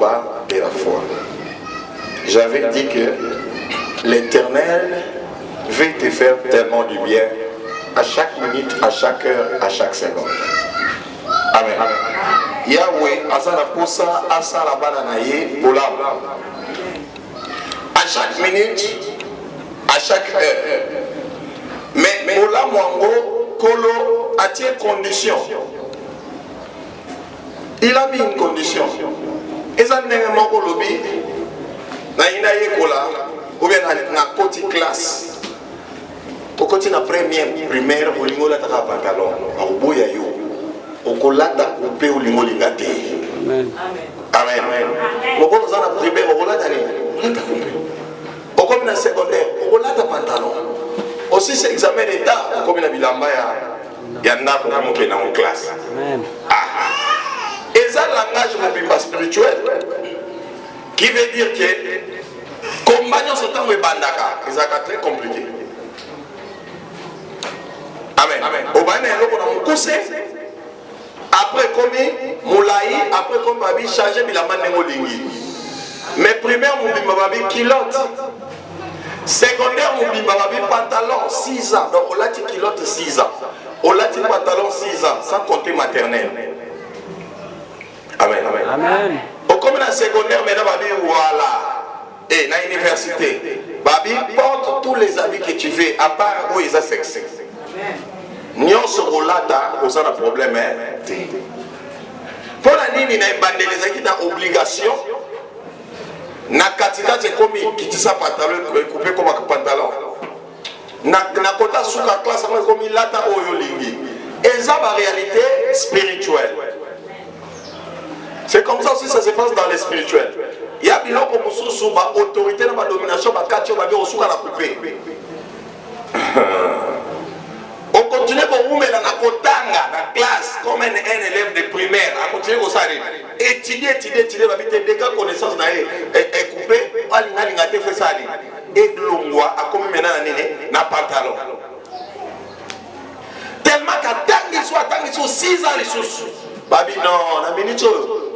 liloba de la foi. J'avais dit que l'Éternel veut te faire tellement du bien à chaque minute, à chaque heure, à chaque seconde. Amen. Yahweh, Azana Poussa, Asala Bananaye, Bolam. À chaque minute, à chaque heure. Mais Bolam Wango, Kolo, a t condition. Il a mis une condition. Et ça n'est pas lobby. Na ina yekola, ou bien na côté classe. Au côté na première primaire, au lingo la taka pantalon, au boya yo. Au kolata coupé au lingo lingate. Amen. Amen. Au côté na primaire, au kolata ni, kolata coupé. Au côté na secondaire, au kolata pantalon. Aussi c'est examen d'état, au côté na bilamba ya na ko mo ke na en classe. Amen. Et ça langage mobimba spirituel. Qui veut dire que compagnon ce temps est bandaka, c'est très compliqué. Amen. Au bain on a après comme moulaï, après comme babi chargé mais la main n'engolingi. Mais primaire mon bimba babi kilote. Secondaire mon bimba babi pantalon 6 ans. Donc on l'a dit kilote 6 ans. On l'a dit pantalon 6 ans sans compter maternelle. Amen. Amen. Comme dans la secondaire, maintenant, Babi, voilà. Et dans l'université, Babi, porte tous les habits que tu veux, à part où ils ont sexé. Nous sommes là, nous avons un problème. Pour la ligne, il y a une obligation. Na katika c'est comme qui tisse pantalon coupé comme un pantalon. Na kota suka classe comme il lata oyolingi. Et ça, la réalité spirituelle. C'est comme ça aussi ça se passe dans les spirituels. Il y a biloko mususu ba autorité na ba domination ba katio ba bi osuka na couper. On continue pour vous mettre dans la kotanga la classe comme un élève de primaire, à continuer comme ça étudier ba bi te dégâts connaissance na et couper alinga linga te fait ça et glongwa a comme maintenant na pantalon. Tellement qu'attendre soit 6 ans les sous. Babi non, na minute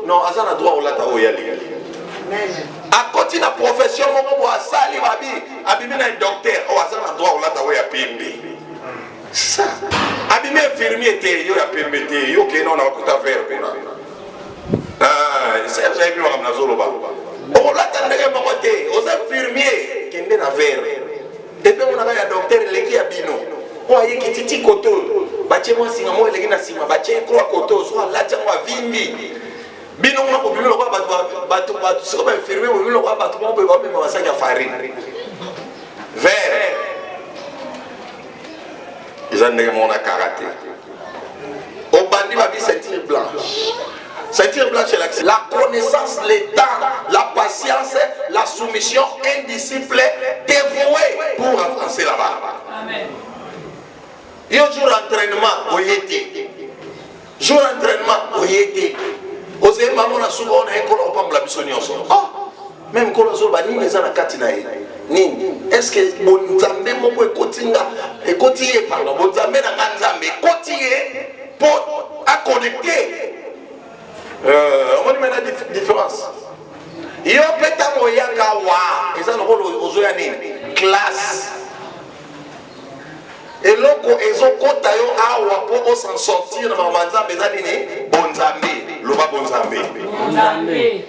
non, azana droit au lata oyali. À côté de la profession, mon asali babi, abimi na docteur, o azana droit au lata oya PMB. Ça. Abimi infirmier te yo ya PMB te yo ke non na kuta faire kuna. Ah, c'est j'ai vu on na zolo ba. O lata ndenge mokote, aux infirmiers kende na faire. Depuis on a ya docteur leki ya bino. O ayi kititi koto. Bache moi singa moi leki na sima bache kwa koto so lata moi vimbi. Bino mwa ko bino kwa batu so ba infirmier mo bino kwa batu mo ba me masanya farine. Vert. Ils ont négé mon karaté. Au bandi ma vie ceinture blanche. Ceinture blanche c'est la connaissance, l'état, la patience, la soumission, un disciple dévoué pour avancer là-bas. Amen. Il y a un jour d'entraînement, au yété. Jour d'entraînement, au yété. Osez maman na souvent on a école au pam la bisonioso. Oh, même quand on a ni les ana katina ni. Est-ce que bon Nzambe moko ekotinga ekotiye pardon bon Nzambe na Nzambe ekotiye pour à connecter. On y met la différence. Il y a peut-être moyen kawa. Ils ont le rôle aux oyanines classe. Et loko ezo kota yo awa pour s'en sortir dans Nzambe ezalini bonzambe loba bonzambe bonzambe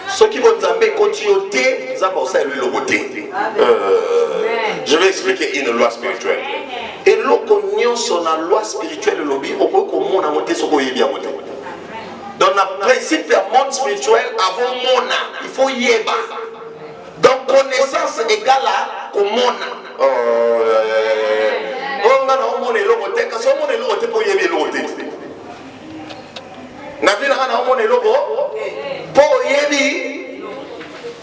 ce qui bonzambe continuité ça pour ça lui le côté je vais expliquer une loi spirituelle et loko nyonso na loi spirituelle lobi oko komona monter soko yebia monter dans le principe du monde spirituel avant mona il faut yeba donc connaissance égale à komona on a un logo te kaso mon logo te pour yebe logo te na vila kana mon logo pour yebi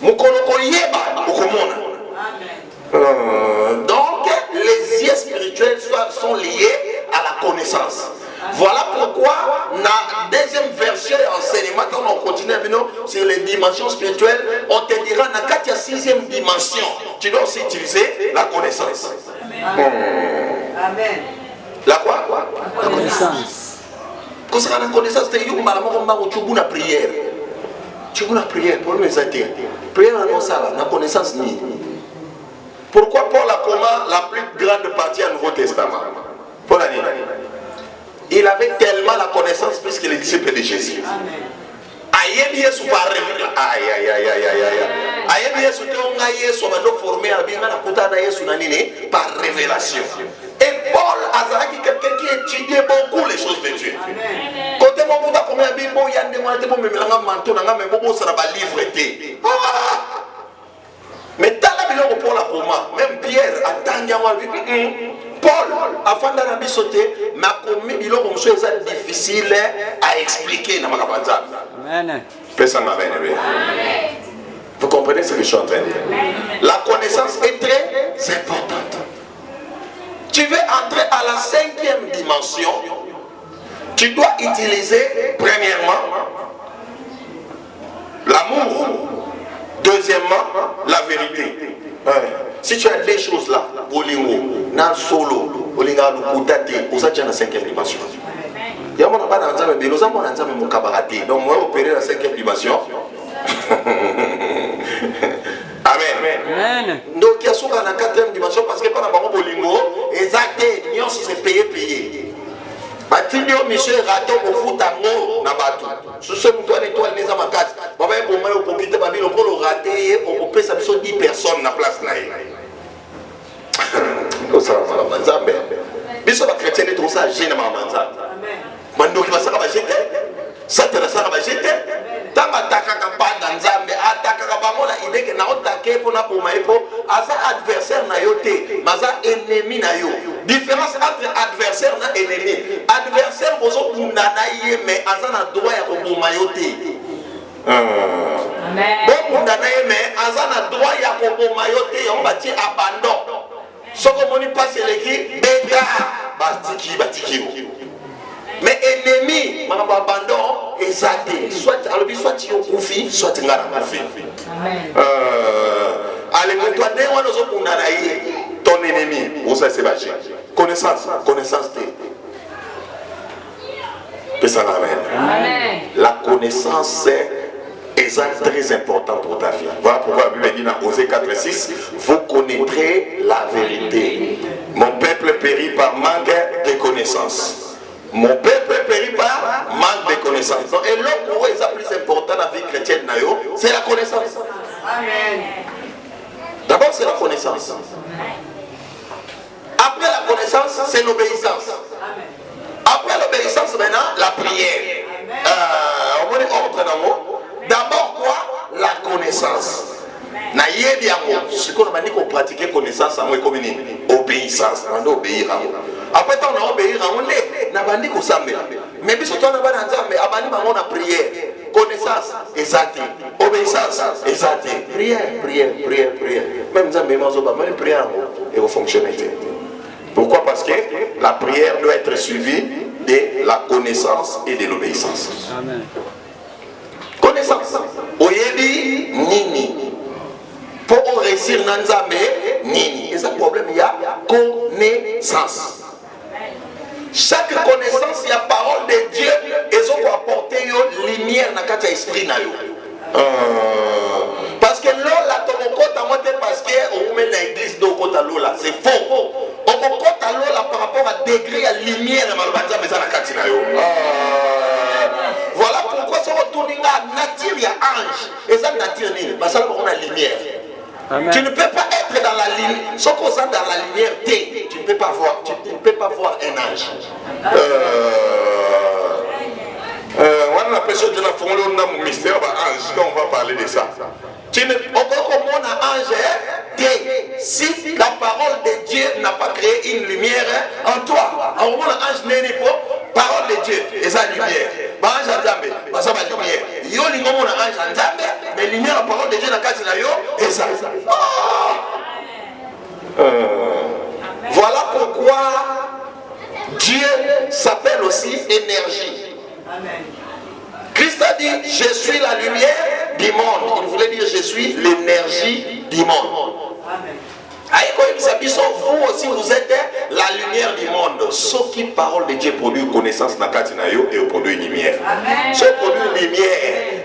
mukolo ko yeba ukomona. Donc les yeux spirituels sont liés à la connaissance. Voilà pourquoi la deuxième version enseignement quand on continue sur les dimensions spirituelles, on te dira dans la 6e dimension, tu dois aussi utiliser la connaissance. Amen. La quoi? La connaissance. Quand ça la connaissance, tu es la prière. tu veux la prière, pour me zéter. Prière non ça la connaissance ni. Pourquoi Paul a comment la plus grande partie du Nouveau Testament? Paul a dit, il avait tellement la connaissance puisqu'il est disciple de Jésus. Aïe, Yesu par révélation. Aïe, aïe, aïe, aïe, aïe, aïe. Aïe, Yesu qui on a Yesu va nous former à bien la kouta na Yesu nanine par révélation. Et Paul a dit quelqu'un qui étudiait beaucoup les choses de Dieu. Côté mon kouta comme un bibo yande moi te bon me melanga manto na ngame bobo ça va livre té. Mais dans la biloko pour la coma, même Pierre attendait moi Paul, afin d'en sauter, m'a commis biloko monsieur c'est difficile à expliquer dans ma cabanza. Amen. Personne m'amène. Vous comprenez ce que je suis en train de dire? La connaissance est très importante. Tu veux entrer à la 5e dimension, tu dois utiliser premièrement l'amour. Deuxièmement, la vérité. Si tu as des choses là, bolingo, na solo, bolinga lukudate, on s'attend à la 5e dimension. Il y a mon abad dans un bélo, ça mon ensemble mon cabarati. Donc moi opérer la 5e dimension. Amen. Donc il y a souvent la 4e dimension parce que pendant mon bolingo, exacté, nion c'est payé. Batinyo monsieur rato au foot amour na bato. Ce sont toi l'étoile les amakat. Baba pour moi au profiter babi le polo raté on peut ça 10 personnes na place na. Ko ça va manzambe. Biso ba chrétien de tout ça gêne ma manzambe. Amen. Mando ki basaka ba jeté. Ça te la saka ba jeté. Tanga takaka pa nzambe ataka ba mona idée que na otake pour na pour maipo asa adversaire na yote, maza ennemi na yo. Différence entre adversaire et ennemi. Adversaire bozo undana ye mais azana droit ya koboma yote. Amen. Bon undana ye mais azana droit ya koboma yote on bati abandon. Soko moni passe leki beta batiki. Mais ennemi manamba abandon ezate soit alobi soit tu okufi soit ngara kufi. Amen. Allez toi dès on ozo undana ye ton ennemi vous ça c'est bâché. Connaissance Amen. La connaissance est très importante pour ta vie. Voilà pourquoi la Bible dit dans Osée 4:6, vous connaîtrez la vérité. Mon peuple périt par manque de connaissance. Mon peuple périt par manque de connaissance. Donc, et l'autre est le plus important dans la vie chrétienne, c'est la connaissance. Amen. D'abord, c'est la connaissance. Après la connaissance, c'est l'obéissance. Après l'obéissance, maintenant, la prière. D'abord quoi? La connaissance. Ce qu'on a dit qu'on pratiquait connaissance, c'est comme une obéissance. On doit obéir. Après, on a obéi, on a dit qu'on s'amène. Mais si on a dit qu'on a prière, connaissance, exacte. Obéissance, exacte. Prière. Même ça, même prière, et vous fonctionnez. Pourquoi? Parce que la prière doit être suivie de la connaissance et de l'obéissance. Amen. Connaissance. Oyebi nini. Pour réussir nanzame nini. Et ça problème il y a connaissance. Chaque connaissance, il y a parole de Dieu et ils ont apporté une lumière dans notre esprit. Parce que l'eau la tomokota moté parce que on met l'église d'eau kota l'eau là, c'est faux. On kota l'eau là par rapport à degré à lumière dans malbanza mais ça na katina yo. Voilà pourquoi ça retourne à nature il y a ange et ça nature ni parce que on a lumière. Amen. Tu ne peux pas être dans la lumière, sauf qu'on est dans la lumière T, tu ne peux pas voir un ange. On a l'impression de la formule de mystère, ange, quand on va parler de ça. Tu ne peux pas comme on a ange T, si la parole de Dieu n'a pas créé une lumière en toi. Alors on a ange n'est pas parole de Dieu et sa lumière. Ange en Zambé, ça va lumière. Yo lingo mon ange en Zambé, mais lumière la parole de Dieu n'a qu'à dire yo et ça. Voilà pourquoi Dieu s'appelle aussi énergie. Amen. Christ a dit, je suis la lumière du monde. Il voulait dire, je suis l'énergie du monde. Amen. Vous aussi, vous êtes la lumière du monde. Ce qui parole de Dieu produit connaissance na kati na yo et produit lumière. Ce produit lumière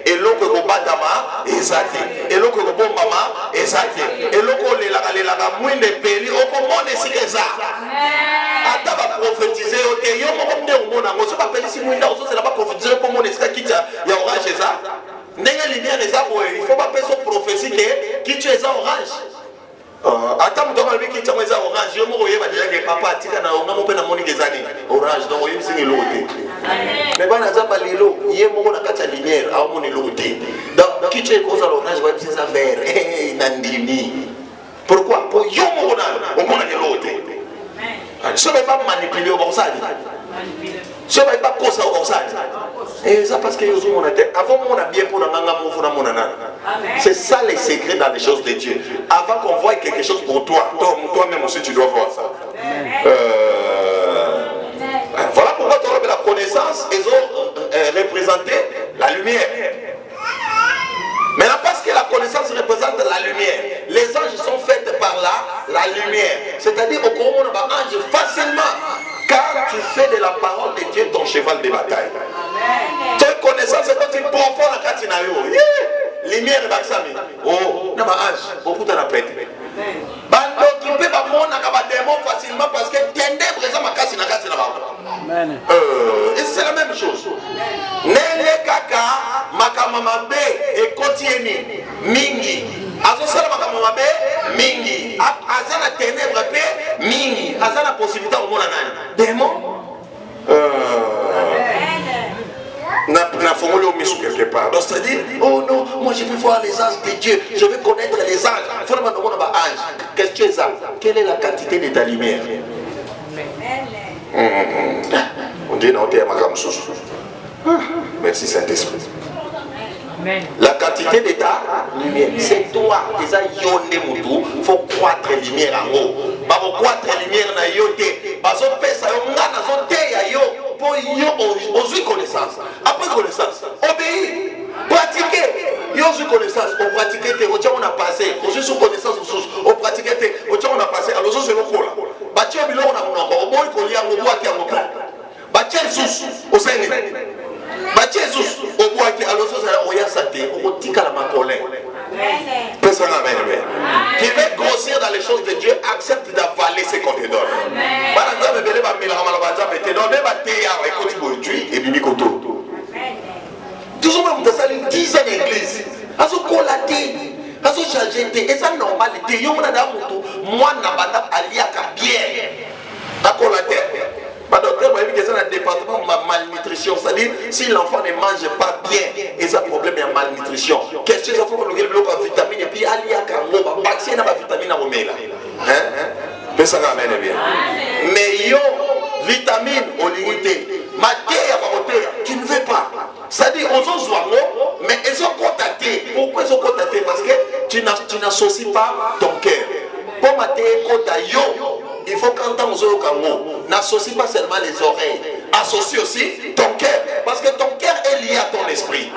et l'autre batama ezate et l'autre bombama ezate et l'autre la moins de pays au monde c'est ça. Ata va prophétiser OK yo mo nde umona ngo so ba pelisi mwinda so c'est là pas prophétiser pour mon esika kita ya orange ça. Ndenge lumière eza boye il faut pas faire prophétie que qui tu es orange. Attends, je vais vous dire que orange. Je vais vous papa, tu as orange, donc je vais vous dire mais quand on a l'eau, il y a une lumière, donc qui tu es orange, je vais vous vert. Pourquoi? Pour que on a l'eau. Je ne vais pas manipuler au ça. Je ne vais pas causer au ça. Et ça parce que avant on a bien pour la c'est ça les secrets dans les choses de Dieu. Avant qu'on voie quelque chose pour toi, toi-même aussi tu dois voir ça. Voilà pourquoi tu as la connaissance, ils ont représenté la lumière. Maintenant parce que la connaissance représente la lumière, les anges sont faits par la lumière. C'est-à-dire au courant on a ange facilement. Car tu fais de la parole de Dieu ton cheval de bataille. Tu as connaissance, c'est quand tu profonds la catinayo. Lumière de Baksami. Oh, non, ange, beaucoup de la pète. Bando qui peut pas mon démon facilement parce que ténèbres ça ma casse na casse na. Et c'est la même chose. Nele kaka makamama be et continue mingi. Azosala makamama be mingi. Azana ténèbres be mingi. Azana possibilité au mona nani. Démon. N'a formulé au misu quelque part. Donc c'est-à-dire, oh non, moi je veux voir les anges de Dieu, je veux connaître les anges. Il faut demander à ange. Qu'est-ce que tu es ça? Quelle est la quantité de ta lumière? On dit non, tu es ma merci Saint-Esprit. La quantité de ta lumière, c'est toi. Déjà, il faut croître lumière en haut. Il faut croître lumière dans yote. Parce que pesa yongana zote ya yo. Pour yo osu connaissance. Après connaissance, obéir, pratiquer. Yo osu connaissance, on pratique te. On a passé. Osu sous connaissance on pratique te. On a passé. Alors c'est le coup là. Bâtir bilo on a mon encore. Au bout il colle on boit qui a mon plan. Bâtir sous au sein. Bâtir sous au bout qui alors ça on y a santé. On tika la macolin. Personne n'amène. Qui veut grossir dans les choses de Dieu, accepte d'avaler ce qu'on te donne. Par exemple, te donne et bimi koto. Toujours même dans ça 10 ans d'église. Azo colaté, azo changer et ça normalité. Yo mona da mutu, moi na banda aliaka bien. A colaté. Pas docteur, mais il y a un département de malnutrition. C'est-à-dire, si l'enfant ne mange pas bien, il y a un problème de malnutrition. Qu'est-ce que ça fait pour le vitamine et puis il y a un vaccin à la vitamine à l'omela. Mais ça m'amène bien. Mais yo, vitamine, on limité. Matière à côté, tu ne veux pas. C'est-à-dire, on s'en joue, mais ils ont contacté. Pourquoi ils ont contacté? Parce que tu n'associes pas ton cœur. Pour mater, yo. Il faut qu'entendre aux Kango, n'associe pas seulement les oreilles, associe aussi ton cœur, parce que ton cœur est lié à ton esprit.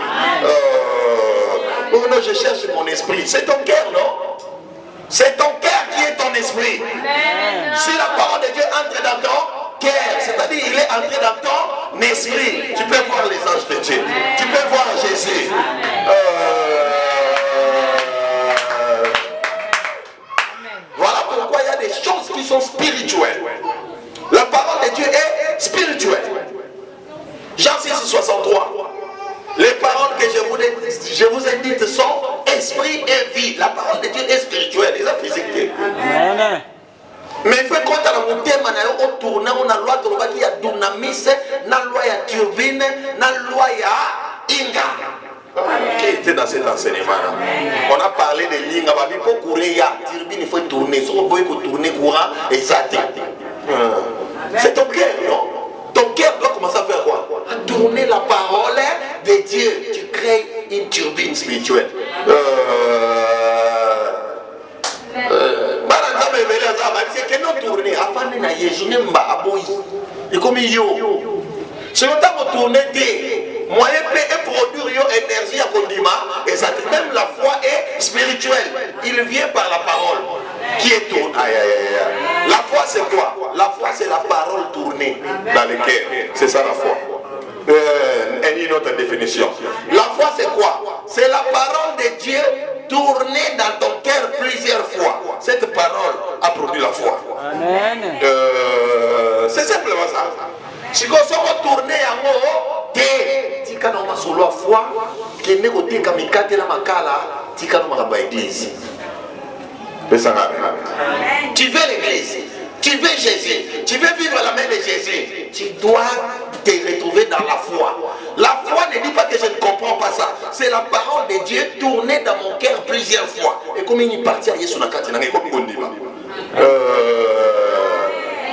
Oh non, je cherche mon esprit. C'est ton cœur, non? C'est ton cœur qui est ton esprit. Si la parole de Dieu entre dans ton cœur, c'est-à-dire il est entré dans ton esprit, tu peux voir les anges de Dieu, tu peux voir Jésus. Voilà pourquoi il y a des choses qui sont spirituelles. La parole de Dieu est spirituelle. Jean 6, 63. Les paroles que je vous ai dites sont esprit et vie. La parole de Dieu est spirituelle. Et la physique. Mais il faut qu'on ait un thème au tournant, on a loi de la dunamis, na loi de turbine, na loi de inga. Qui était dans cet enseignement-là? On a parlé de lignes, il faut courir, turbine, il faut tourner, il faut tourner courant et ça. C'est ton cœur, non? Ton cœur doit commencer à faire quoi? À tourner la parole de Dieu. Tu crées une turbine spirituelle. Si on t'a tourné, moyen peut produire une énergie à condiment, et ça, même la foi est spirituelle. Il vient par la parole qui est tournée. La foi, c'est quoi? La foi, dans le cœur. C'est ça la foi. Une autre définition. La foi c'est quoi? C'est la parole de Dieu tournée dans ton cœur plusieurs fois. Cette parole a produit la foi. Amen. C'est simplement ça. Si vous retournez en haut, tika na masolo a foi, qui n'est côté kamikate na makala, tika na makaba église. Tu veux l'église, tu veux Jésus, tu veux vivre la main de Jésus, tu dois te retrouver dans la foi. La foi ne dit pas que je ne comprends pas ça. C'est la parole de Dieu tournée dans mon cœur plusieurs fois. Et comme il partit à Yesu na katina, comme il dit.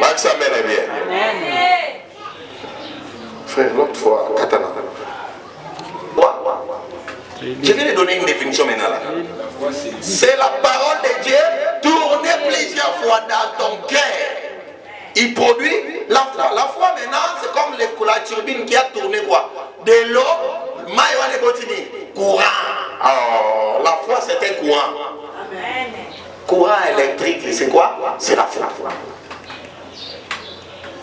Max Amen est bien. Frère, l'autre fois, katana. Je vais lui donner une définition maintenant là. C'est la parole de Dieu tournée plusieurs fois dans ton cœur. Il produit la foi. La foi maintenant, c'est comme la turbine qui a tourné quoi? De l'eau, maïwa de botini, courant. Alors, la foi c'est un courant. Courant électrique, c'est quoi? C'est la foi.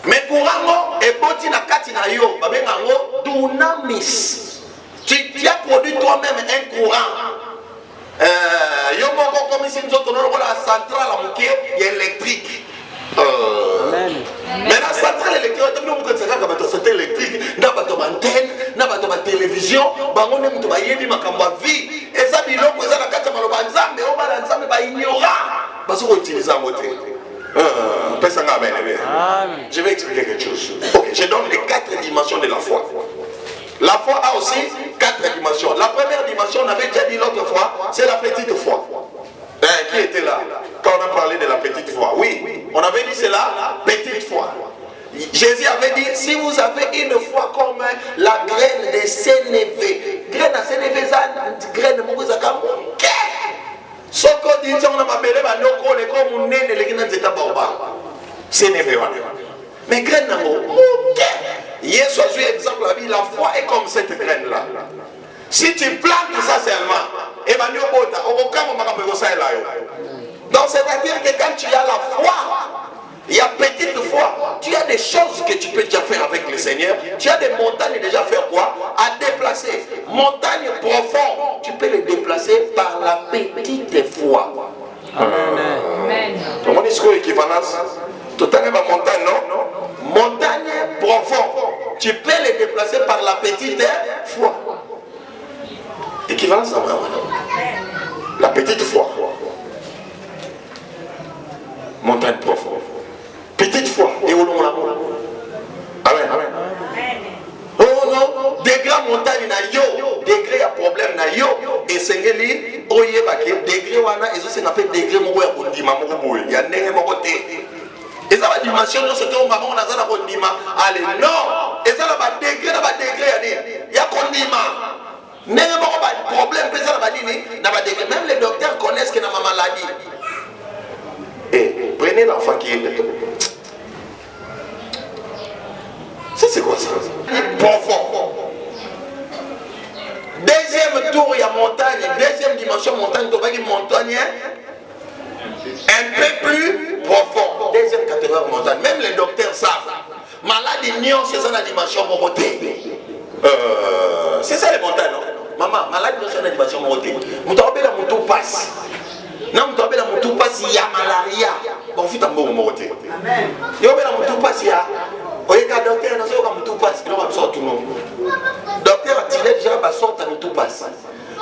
Mais courant et botini katina yo, babengango dunamis. Tu as produit toi-même un courant. Comme ici, nous avons la centrale électrique. Mais la centrale électrique, c'est électrique. Nous avons une antenne, nous avons une télévision, nous avons une vie. Et ça, nous avons je vais expliquer quelque chose. Ok, je donne les 4 dimensions de la foi. La foi a aussi 4 dimensions. La première dimension, on avait déjà dit l'autre fois, c'est la petite foi. Qui était là quand on a parlé de la petite foi? Oui, on avait dit c'est la petite foi. Jésus avait dit, si vous avez une foi comme la graine de sénévé, graine à sénévé, graine de moukouza kamouké. Soko dit, on a appelé banoko, les comme nene, les guinées de tabaouba. Sénévé, mais graine à moukouké. Hier, soit exemple, la foi est comme cette graine-là. Si tu plantes ça seulement, et donc c'est-à-dire que quand tu as la foi, il y a petite foi, tu as des choses que tu peux déjà faire avec le Seigneur. Tu as des montagnes déjà faire quoi? À déplacer. Montagne profonde, tu peux les déplacer par la petite foi. Amen. Comment est-ce que l'équivalence? Tout à l'heure, montagne, non? Montagne profonde, tu peux les déplacer par la petite foi. Équivalence, la petite foi. Montagne profonde. Petite foi. Et où l'on l'a? Amen. Oh non, degré montagne na yo, degré à problème na yo, et sengeli, oye bake, degré wana, et ça c'est appelé degré moué à kondima moué, il y a n'est pas côté. Et ça va dimension, c'était au moment où on a ça kondima. Allez, non, et ça va degré, il y a kondima. N'est pas problème, ça va dire, même les docteurs connaissent qu'il y a ma maladie. Et prenez l'enfant qui est. C'est quoi ça? Profond. Deuxième tour, il y a montagne. Deuxième dimension, montagne, montagne. Un peu plus profond. Deuxième catégorie montagne. Même les docteurs savent. Maladie nion, c'est ça la dimension morotée. C'est ça les montagnes, non? Maman, maladie nion, c'est la dimension morotée. Moutarobé la moutou passe. Non, moutarobé la moutou passe, il y a malaria. Bon, fit un bon morotée. Amen. Il y a la moutou passe, il y a. Oye, quand docteur, nous sommes tout passe, nous sommes tout le monde. Docteur a tiré déjà la sorte à nous tout passe.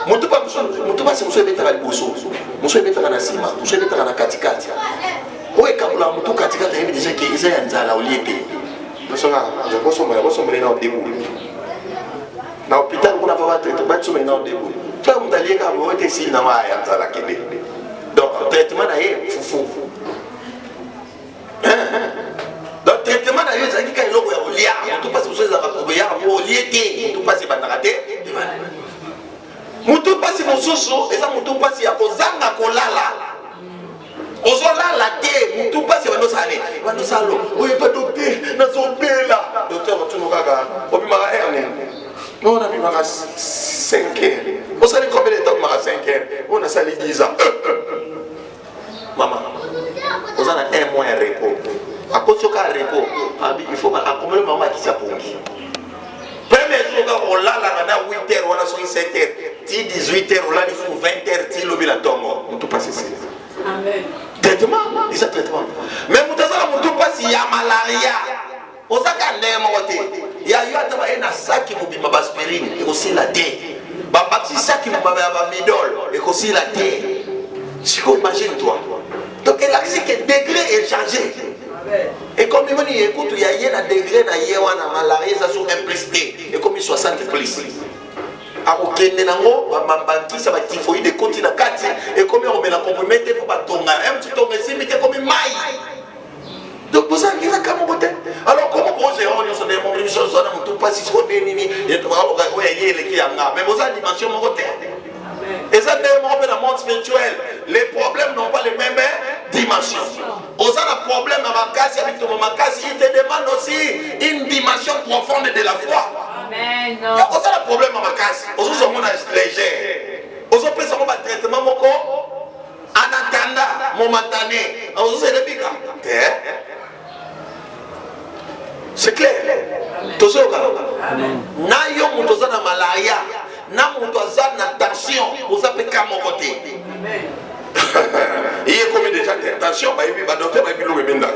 Nous sommes mettre à l'Ibosso, nous sommes mettre à la Sima, nous sommes mettre à la Katikati. Oye, quand nous sommes Katikati, il y a déjà qui est à la Oliété. Nous sommes là, nous sommes là au début. Dans l'hôpital, on a pas de traitement, nous sommes là au début. Tu as un allié qui a été ici, dans la Kébé. Donc, le traitement est fou. Donc, le traitement d'ailleurs, c'est qu'il y a un logo au lia. Tout passe sur les appareils, au lié, tout passe par la raté. Tout passe mon sous, et ça, tout passe à Kozanga Kolala. Ozola la thé, tout passe à nos salés. Nos salons, oui, pas docteur, nous sommes là. Docteur, tu nous regardes. On peut m'arrêter. Nous, on a mis 5 heures. On sait combien de temps on a 5 heures. On a salé 10 ans. Maman, on a un mois de repos. À cause de un repos. Il faut accumuler maman qui s'appuie. Premier jour, on l'a là, 8h, on a 7h, 18h, on l'a 20h, on l'a tombe. On tout passe ici. Amen. Traitement, il y a traitement. Mais on tout passe, il y a malaria. On sait qu'il y a eu un sac qui m'a aspirine et aussi la thé. Un sac qui m'a midol et aussi la thé. Imagine-toi. Donc l'accès que degré est changé. Et comme il dit, écoute, il y a un degré de malaria, ça sont implicité. Et comme il 60 plus. Alors, ça va typhoïde de côté na kati et comme on met la compromettre pour pas tomber. Un petit tombe ici, mais comme il maille. Donc vous avez dit comment vous êtes. Alors comment vous avez on se demande une chose on ne peut pas si c'est nini et tu vas ouais les qui anga mais vous avez dimension mon côté. Et ça dans le monde spirituel, les problèmes n'ont pas les mêmes dimensions. Vous avez un problème à Makasi avec ton Makasi, il te demande aussi une dimension profonde de la foi. Amen. Vous avez un problème à Makasi. Vous avez un monde léger. Vous avez un traitement mon corps en attendant momentané. Vous avez des bicas. C'est clair. Toujours na yo muto za na malaria, na muto za na tension, vous avez qu'à mon côté. Il est comme déjà tension, bah il va docteur bah il le remenda.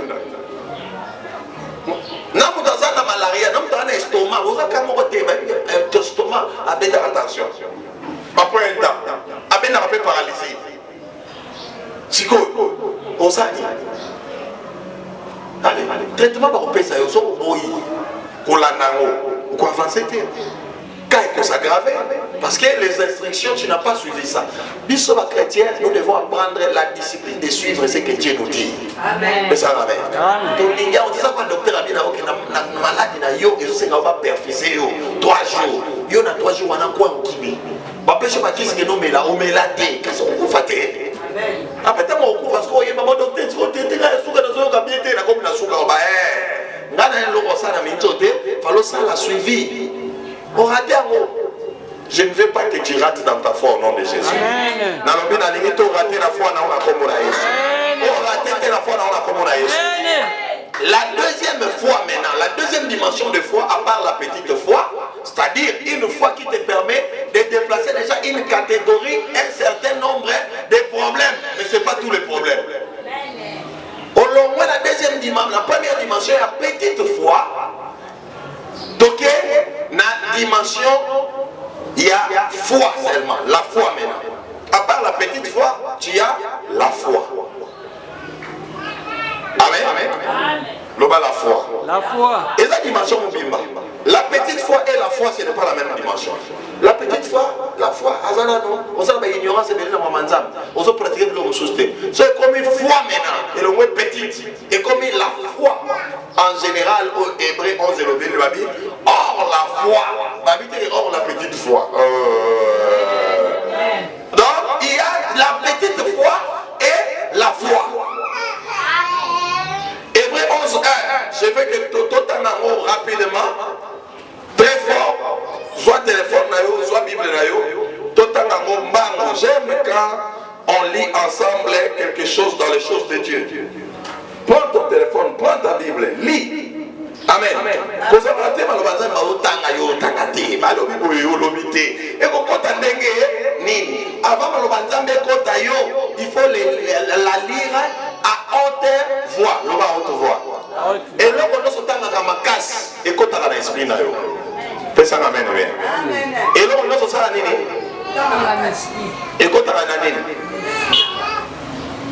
Na muto za na malaria, na muto na estomac, vous avez qu'à mon côté, bah ton estomac a bien attention. Après un temps, a bien un peu paralysé. Chico, on s'en dit. Allez, traitement par opé ça, ils sont boy, qu'on l'a ou qu'on avance. Quand il s'aggrave, parce que les instructions, tu n'as pas suivi ça. Bisous les chrétiens, nous devons apprendre la discipline de suivre ce que Dieu nous dit. Amen. Mais ça va bien. Donc, on dit ça quand le docteur a dit que la maladie, il va perfuser 3 jours. Il y a 3 jours, on a quoi au Kimi. Bapêche ma kisi que nous met là, on met la thé. Qu'est-ce qu'on fait? Amen. Après, on parce qu'il y a un docteur, tu vas te dire, il comme la souka. Il y a un logo ça, il faut ça la suivi. On rate un mot. Je ne veux pas que tu rates dans ta foi au nom de Jésus. Dans le but de la limite, on rate la foi dans la communauté. On rate la foi dans la communauté. La deuxième foi maintenant, la deuxième dimension de foi, à part la petite foi, c'est-à-dire une foi qui te permet de déplacer déjà une catégorie, un certain nombre de problèmes. Mais ce n'est pas tous les problèmes. Au long de la deuxième dimension, la première dimension, la petite foi. Donc, la dimension, il y a foi seulement, la foi maintenant. À part la petite foi, tu as la foi. Amen. Amen. La foi. La foi. Et la dimension Mubimba. La petite foi et la foi, ce n'est pas la même dimension. La petite foi, la foi, on sait l'ignorance est venue dans mon manzam. On sait pratiquer le système. C'est comme une foi maintenant, et le mot petite. Et comme la foi, en général, au hébreu, on se le dit, or la foi. Or la petite foi. Donc, il y a la petite foi et la foi. Hébreu 11, 1. Je veux que tout en rapidement, très fort, soit téléphone, soit Bible, tout en j'aime quand on lit ensemble quelque chose dans les choses de Dieu. Prends ton téléphone, prends ta Bible, lis. Amen. Vous avez raté ma lobanza ma otanga yo tangate ma lobi boyo lobité et ko kota ndenge nini avant ma lobanza mbe kota yo il faut la lire à haute voix loba haute voix et là on se tanga kama casse et kota na esprit na yo pesa na amen amen et là on se sala nini et kota na nini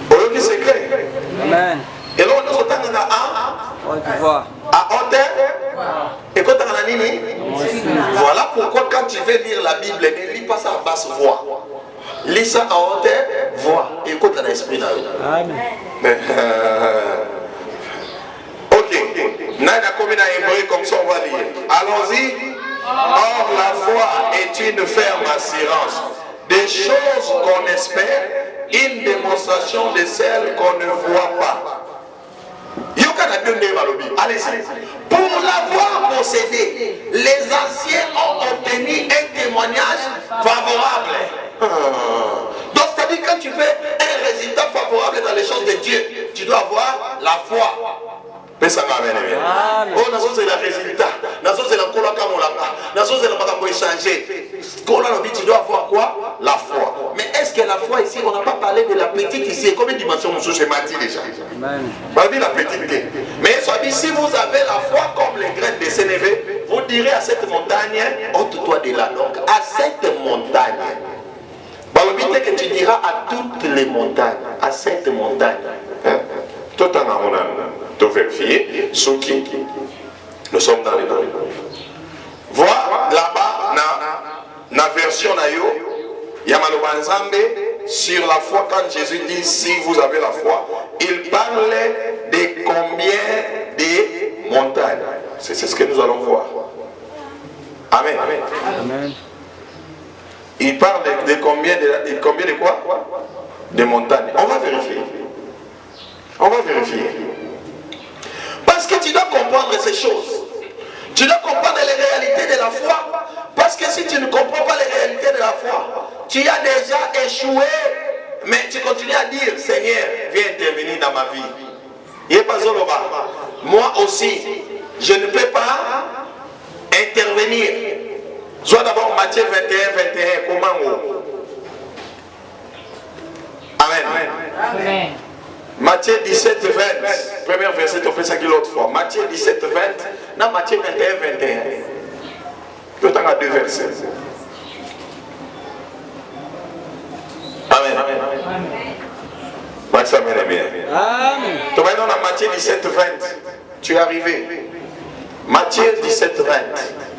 oyo ki secret Amen. et là on se tanga na haute voix. À haute et quand tu as nini, voilà pourquoi quand tu veux lire la Bible, ne lis pas ça à basse voix. Lis ça à haute voix. Écoute ton esprit là. Amen. Ok. Nana comme hébreu comme ça on va lire. Allons-y. Or la foi est une ferme assurance des choses qu'on espère, une démonstration de celles qu'on ne voit pas. Allez-y. Pour l'avoir possédé, les anciens ont obtenu un témoignage favorable. Donc, c'est-à-dire quand tu fais un résultat favorable dans les choses de Dieu, tu dois avoir la foi. Mais ça m'a bien. Oh, c'est le résultat. C'est la cola c'est la magambo échangé. Tu dois avoir quoi? La foi. Mais est-ce que la foi ici, on n'a pas parlé de la petite ici? Combien de dimensions nous sommes menti déjà? Pas dit la petite. Mais si vous avez la foi comme les graines de sénévé, vous direz à cette montagne, ôte-toi de là. Donc à cette montagne. Que tu diras à toutes les montagnes, à cette montagne. Tout en on a vérifié, ceux qui nous sommes dans les noms. Voilà là-bas, dans la version Yamalobanzambe, sur la foi, quand Jésus dit si vous avez la foi, il parle de combien de montagnes. C'est ce que nous allons voir. Amen. Amen. Il parle de combien de quoi? De montagnes. On va vérifier. On va vérifier. Parce que tu dois comprendre ces choses. Tu dois comprendre les réalités de la foi. Parce que si tu ne comprends pas les réalités de la foi, tu as déjà échoué. Mais tu continues à dire, Seigneur, viens intervenir dans ma vie. Il n'est pas Zoloba. Moi aussi, je ne peux pas intervenir. Soit d'abord Matthieu 21, comment? Amen. Amen. Matthieu 17, 20. Premier verset, on peut ça l'autre fois. Matthieu 17, 20. Non, Matthieu 21, 21. Le temps à deux versets. Amen. Amen. Max, amen, amen. Amen. Tu vas dans Matthieu 17, 20. Tu es arrivé. Matthieu 17, 20.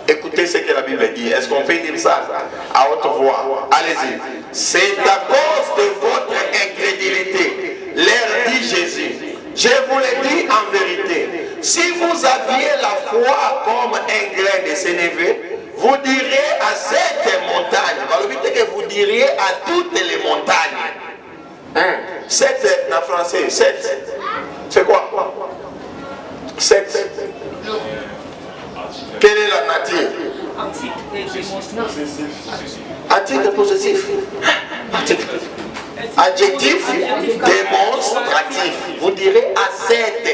Écoutez ce que la Bible dit. Est-ce qu'on peut dire ça à haute voix? Allez-y. C'est à cause de votre incrédulité, leur dit Jésus. Je vous le dis en vérité. Si vous aviez la foi comme un grain de sénévé, vous diriez à cette montagne. Que vous diriez à toutes les montagnes. 7 en français. 7. C'est quoi? 7. Quelle est la nature? Article possessif. Adjectif démonstratif. Vous direz à 7.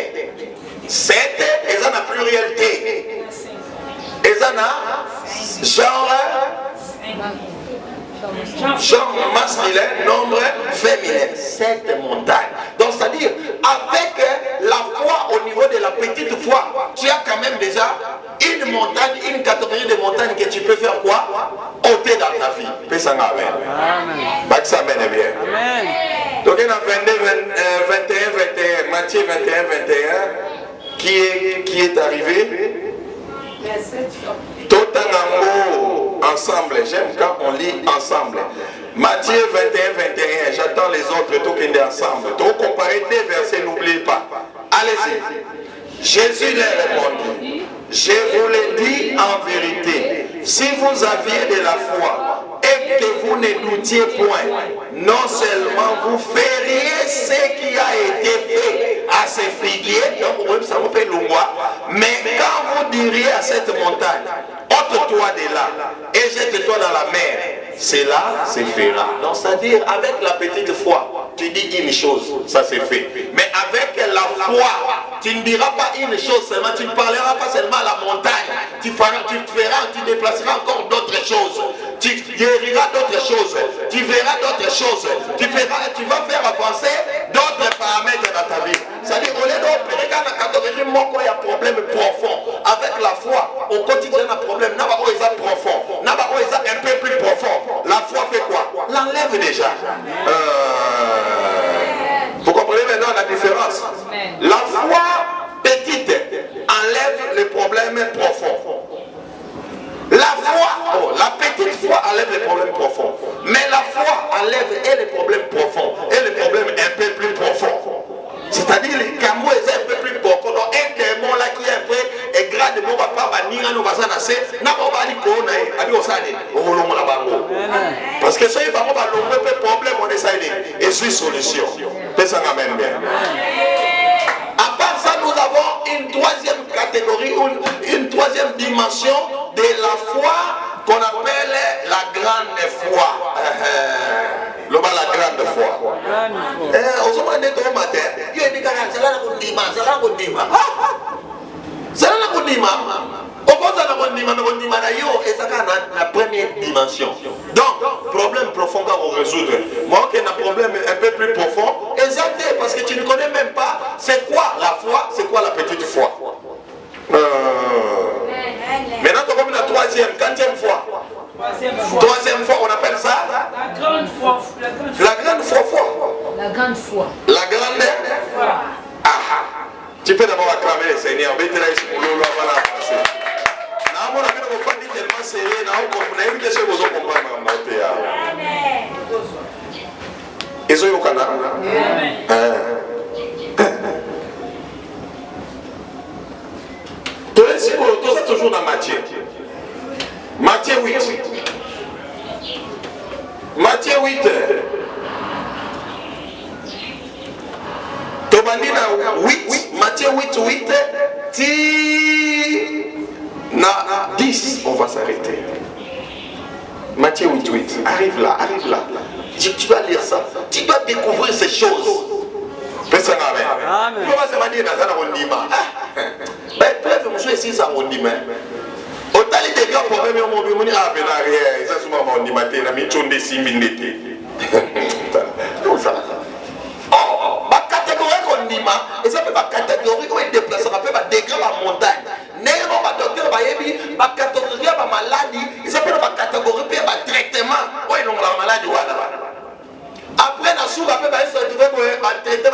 7, ils ont la pluralité. Ils ont genre masculin, nombre féminin. 7 montagnes. Donc c'est-à-dire, avec la foi au niveau de la petite foi, tu as quand même déjà une montagne, une catégorie de montagnes que tu peux faire quoi? Ôter dans ta vie. Amen. Amen. Bien. Amen. Donc il y a 21, Matthieu 21, 21, qui est arrivé. Tout en ensemble. J'aime quand on lit ensemble. Matthieu 21, 21. J'attends les autres, tout qui est ensemble. Donc comparer deux versets, n'oubliez pas. Allez-y. Jésus leur répondit. Je vous le dis en vérité. Si vous aviez de la foi et que vous ne doutiez point, non seulement vous feriez ce qui a été fait à ces figuiers, donc ça vous fait le mois, mais quand vous diriez à cette montagne, ôte-toi de là et jette-toi dans la mer, cela se fera. Donc c'est-à-dire avec la petite foi, tu dis une chose, ça c'est fait. Mais avec la foi, tu ne diras pas une chose seulement, tu ne parleras pas seulement à la montagne, tu déplaceras encore d'autres choses, tu guériras d'autres choses, tu verras d'autres choses, tu vas faire avancer d'autres paramètres dans ta vie. C'est-à-dire, au lieu d'opérer quand il y a un problème profond, avec la foi, au quotidien, il y a un problème, il y a profond, il y a un peu plus profond. La foi fait quoi? L'enlève déjà. Vous comprenez maintenant la différence? La foi petite enlève les problèmes profonds. La foi, la petite foi enlève les problèmes profonds. Mais la foi enlève et les problèmes profonds et les problèmes un peu plus profonds. C'est-à-dire les camo est un peu plus profond. Donc un démon là qui est un peu et grade de mon papa va venir à nous passer n'a pas dit qu'on a dit au sani au long la bango. Parce que ça il va avoir le problème on essaie et suis solution. Ça m'amène bien. À part ça, nous avons une troisième catégorie, une troisième dimension de la foi qu'on appelle la grande foi. La grande foi. C'est là qu'on dit, au contraire, on dit, la première dimension. Donc, problème profond à résoudre. Moi, qui ai un problème un peu plus profond, exactement, parce que tu ne connais même pas c'est quoi la foi, c'est quoi la petite foi. Maintenant, tu as comme la troisième, quatrième fois. Troisième fois, on appelle ça la grande foi. La grande foi. La grande foi. La grande foi. Tu peux d'abord acclamer le Seigneur. Toujours dans Matthieu. Matthieu 8. Matthieu 8. Tobandina 8. Matthieu 8, 8. Na 10. On va s'arrêter. Matthieu 8, 8. Arrive là. Tu vas lire ça. Tu dois découvrir ces choses. Personne n'avait. Comment ça va dire dans un arrondissement? Bref, monsieur, ici, ça arrondissement. Autant les dégâts pour même mon bimoni à peine arrière, ça c'est mon dimanche, na michonde si minute. Oh, ma catégorie qu'on dit et ça peut pas catégorie qu'on est déplacé, ça peut pas dégâts à montagne. Néanmoins, ma docteur va y ma catégorie à maladie, et ça peut pas catégorie pour un traitement. Oui, non, la maladie, voilà. Après, la soupe, après, il se retrouve pour traiter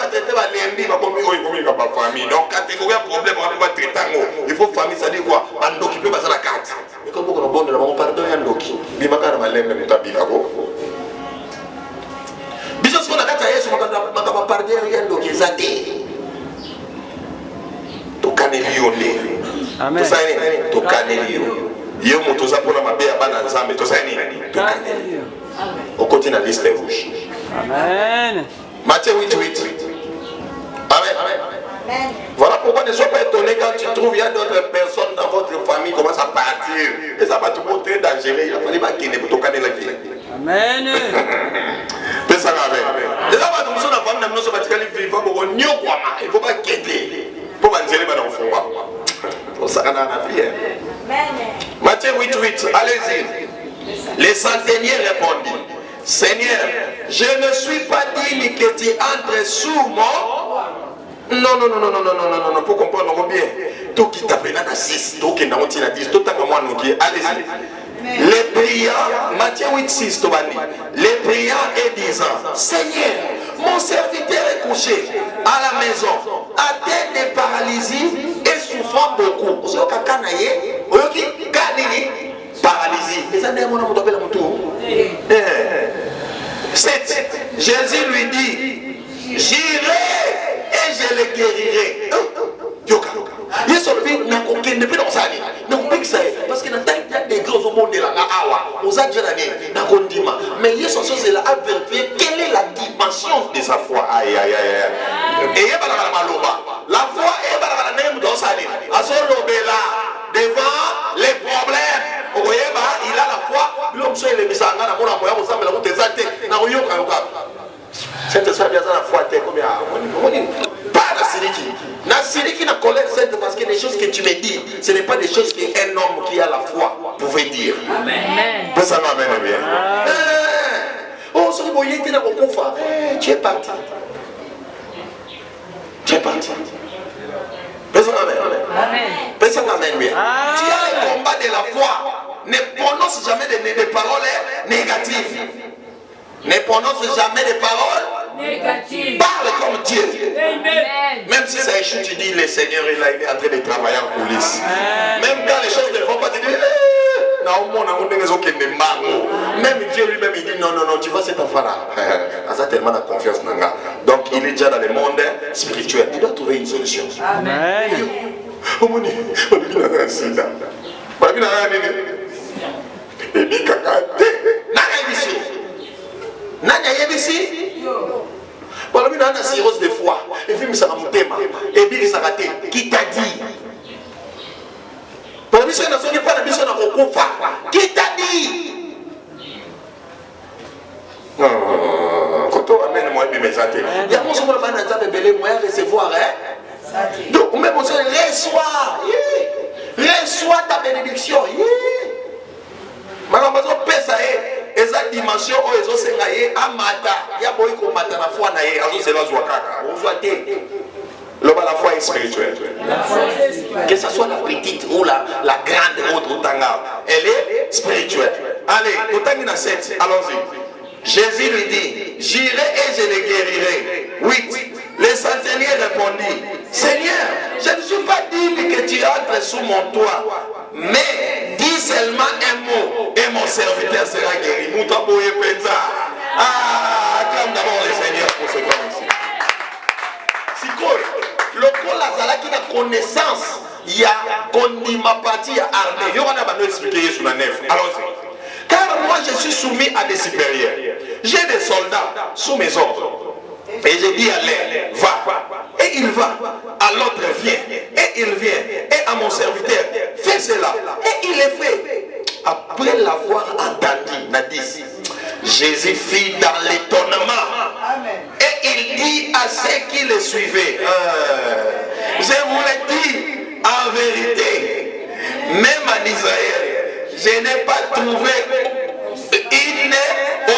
l'ennemi, pour famille. Donc, catégorie problème, on va traiter. Il faut famille, ça dit quoi? On doit occuper la carte. Mais comme on a bon, on pardon, on doit occuper. Il m'a carrément l'aime, mais tu as bien. Bisous, ce qu'on a fait, on va pardonner, on doit occuper. Tu connais l'ionné. Amen. Tu connais l'ionné. Yo moto za pona mabe ya bana nzambe to sani au côté de la liste rouge. Amen. Matthieu 8, 8. Amen. Voilà pourquoi ne sois pas étonné quand tu trouves il y a d'autres personnes dans votre famille qui commencent à partir. Et ça va te montrer dangereux. Il a fallu qu'il ne peut pas la vie. Amen. Il ne faut pas quitter. Il faut pas quitter. Matthieu 8, 8. Allez-y. Les centeniers répondit, Seigneur, je ne suis pas digne que tu entres sous moi. Non, pour comprendre bien. Tout qui t'appelle à 6, tout qui n'a pas 10, tout à moi nous qui allez-y. Les priants, Matthieu 8, 6, les priants et disant, Seigneur, mon serviteur est couché à la maison, atteint de paralysie et souffrant beaucoup. Vous savez paralysie. Et ça n'est pas mon appel à mon tour. 7. Jésus lui dit, j'irai et je le guérirai. Il est sorti, il n'a aucun depuis dans sa vie. Parce qu'il y a des gros au monde là, aux adjuranées, mais il y a son chose là à vérifier quelle est la dimension de sa foi. Aïe. Et il y a la foi est dans sa vie. À son là, devant les problèmes. Il a la foi, l'homme soit le misanga, la moula moya, vous savez la route exacte, na oyoka yoka. Cette salle a la foi, pas la siliki. La siliki n'a colère cette parce que les choses que tu me dis, ce n'est pas des choses qu'un homme qui a la foi pouvait dire. Amen. Ça m'amène bien. Oh, ce que tu es là, tu es parti. Personne n'amène bien. Tu as le combat de la foi. Ne prononce jamais des paroles négatives. Ne prononce jamais des paroles négatives. Parle comme Dieu. Amen. Même si ça échoue, tu dis le Seigneur il est en train de travailler en coulisses. Même quand les choses ne vont pas, tu dis même Dieu lui-même il dit non, tu vois cet enfant-là. Il a tellement de confiance en lui. Donc il est déjà dans le monde spirituel. Il doit trouver une solution. Amen. Nanya yebisi voilà mais nana cirrhose de foie et puis ça mutema et puis ça raté qui t'a dit pour mission na soki pas na mission na kokufa qui t'a dit non quand on amène moi mes santé il y a mon somo bana nzambe belé moi recevoir Donc, même aussi, reçois ta bénédiction. Makambazo pesa eza dimension o ezo senga ye amata ya boy ko mata na foi na ye azo sela zwa kaka ozwa te loba la foi est spirituelle. Que ce soit la petite ou la grande autre tanga, elle est spirituelle. Allez, Totangina 7, allons-y. Jésus lui dit, j'irai et je les guérirai. 8. Le centenier répondit, Seigneur, je ne suis pas digne que tu entres sous mon toit, mais dis seulement un mot et mon serviteur sera guéri. Moutaboye Penza. Acclame d'abord le Seigneur pour ce qu'on ici. Si le col a qui a connaissance, il y a condima partie armée. Il y aura pas expliquer sur la nef. Allons-y. Car moi je suis soumis à des supérieurs. J'ai des soldats sous mes ordres. Et j'ai dit à l'un, va. Et il va. À l'autre, viens. Et il vient. Et à mon serviteur, fais cela. Et il est fait. Après l'avoir entendu, Nadis, Jésus fit dans l'étonnement. Et il dit à ceux qui le suivaient, je vous le dis en vérité, même en Israël, je n'ai pas trouvé une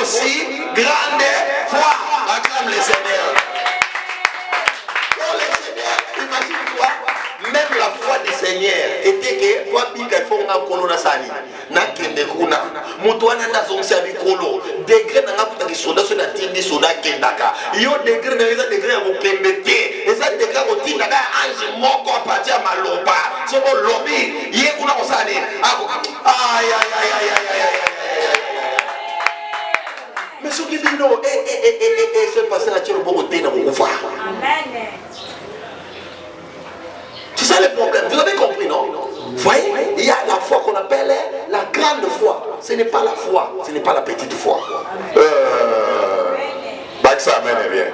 aussi grande foi. Acclame le Seigneur. Pour le Seigneur, imagine-toi, même la foi du Seigneur était que toi, Bika, il faut qu'on a sani. Na kende kuna, mutuana na zonsia bikolo. Degré na ngaputa ki soda so na tindi soda kendaka. Yo degré na eza degré ya mukembete. Eza degré ko tinda ka ange moko apati ya maloba. Soko lobi, ye kuna kosani. Ay. Mais ce qui dit non, ce passé là, tu as beaucoup de temps pour voir. C'est ça le problème. Vous avez compris, non? Vous voyez, il y a la foi qu'on appelle la grande foi. Ce n'est pas la foi, ce n'est pas la petite foi. Amen est bien.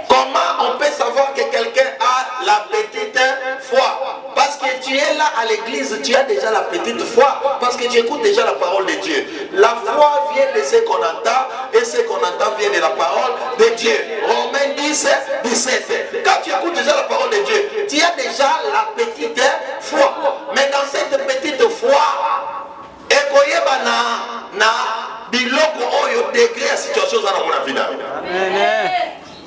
Comment on peut savoir que quelqu'un a la petite foi? Parce que tu es là à l'église, tu as déjà la petite foi. Parce que tu écoutes déjà la parole de Dieu. La foi vient de ce qu'on entend, et ce qu'on entend vient de la parole de Dieu. Romains 10, 17. Quand tu écoutes déjà la parole de Dieu, tu as déjà la petite foi. Mais dans cette petite foi, biloko oyo degré à situation dans mon avenir.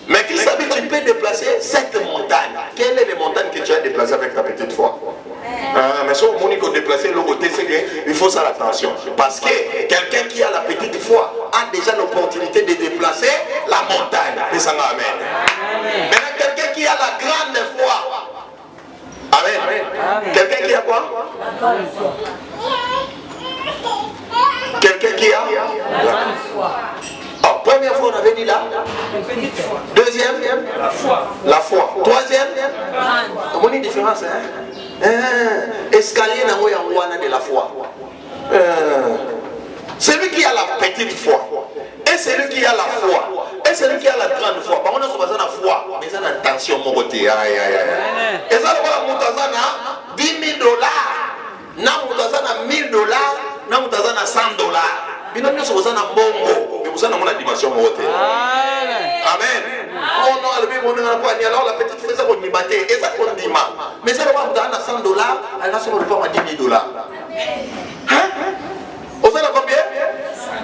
Mais qui savait que tu peux déplacer cette montagne? Quelle est les montagnes que tu as déplacées avec ta petite foi? Mais si on dit qu'on déplace le côté, c'est qu'il faut faire attention. Parce que quelqu'un qui a la petite foi a déjà l'opportunité de déplacer la montagne. Amen. Maintenant, quelqu'un qui a la grande foi. Amen. Quelqu'un qui a quoi? La grande foi. Quelqu'un qui a la foi. Première fois, on avait dit là. Deuxième, la foi. La foi. Troisième, comment on dit différence, hein? Escalier n'a pas de la foi. Celui qui a la petite foi, et celui qui a la foi, et celui qui a la grande foi. Par contre, on a la foi, mais ça a attention, mon côté. Et ça, on a 10 000 $, na 1 000 $, na 100 $. Binomio so na mbongo, mais na mona dimension moté. Amen. On a le même on a pas ni alors la petite frère ça qu'on y battait et ça qu'on dit ma. Mais ça va dans 100 $, elle a sur le pas 10 000 $. Hein? On sait combien? 100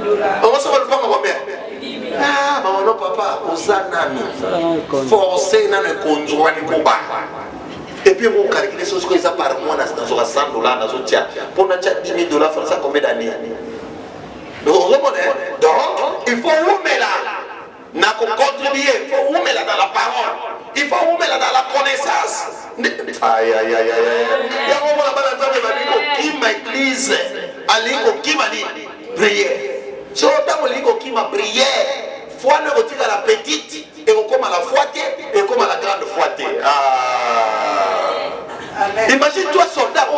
$. On va sur le pas combien? 10 000. Ah, bah non papa, ozanami. Forcé na ne konzwa ni koba. Et puis on calcule ce que ça par mois dans 100 $, dans un tiers. Pour na 10 000 $, ça combien d'années? Donc, il faut oumer là, contribuer, il faut oumer là dans la parole, il faut oumer là dans la connaissance. Aïe. Il y a un moment qui m'église, qui m'a dit prière. Si on qui m'a prié, foi ne retire à la petite, et on comme à la foité, et comme à la grande foité. Imagine-toi, soldat,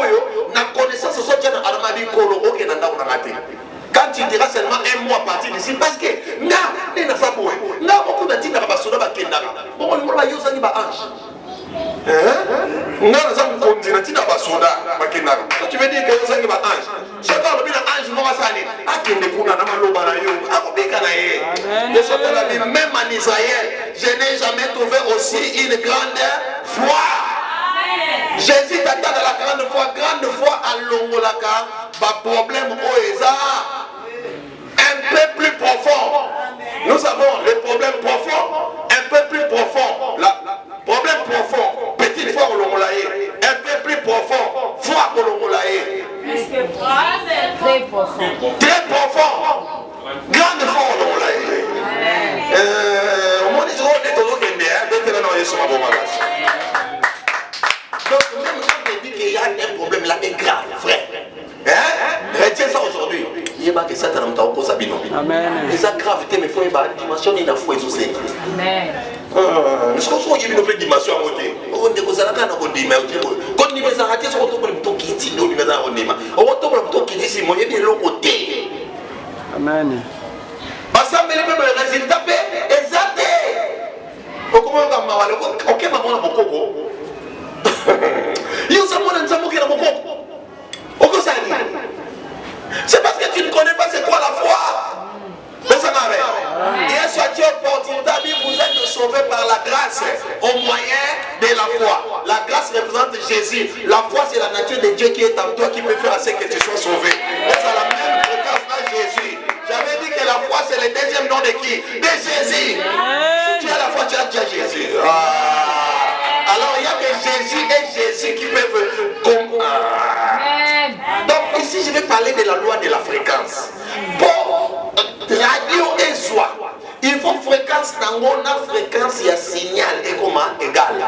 na connaissance, ce soit dans l'armée Kolo, ok, n'a pas raté. Quand tu diras seulement un mois à partir d'ici, parce que beaucoup de gens ne sont pas tu veux dire que vous avez un ange. Chacun le ange, moi, ça n'est pas qu'il ne peut pas Même en Israël, je n'ai jamais trouvé aussi une grande foi. Jésus t'attend à la grande foi à l'ongolaka, problème au Eza, un peu plus profond. Nous avons le problème profond, un peu plus profond. Problème profond, petite foi au Longolaye, un peu plus profond, foi au Longolaye. Très profond. Très profond, grande foi au Longolaye. Au moins, ils ont des choses qui sont donc, même quand on dit qu'il y a un problème là, est grave, frère. Retiens ça aujourd'hui. Il y a que ça, tu as Amen. et ça gravité, mais il faut une dimension, il faut aussi. Amen. Nous sommes une dimension à côté. On dit que ça n'a pas de dimension. Quand on dit que ça n'a pas de dimension, on Amen. C'est parce que tu ne connais pas c'est quoi la foi. Mais ça m'arrête. Et soit Dieu opportunité, vous êtes sauvés par la grâce au moyen de la foi. La grâce représente Jésus. La foi c'est la nature de Dieu qui est en toi qui peut faire à ce que tu sois sauvé. Mais c'est la même fréquence à Jésus. J'avais dit que la foi c'est le deuxième nom de qui? De Jésus. Si tu as la foi, tu as déjà Jésus. Alors il n'y a que Jésus et Jésus qui peuvent donc ici je vais parler de la loi de la fréquence. Pour radio et joie, il faut fréquence dans la fréquence, il y a signal et comment égal.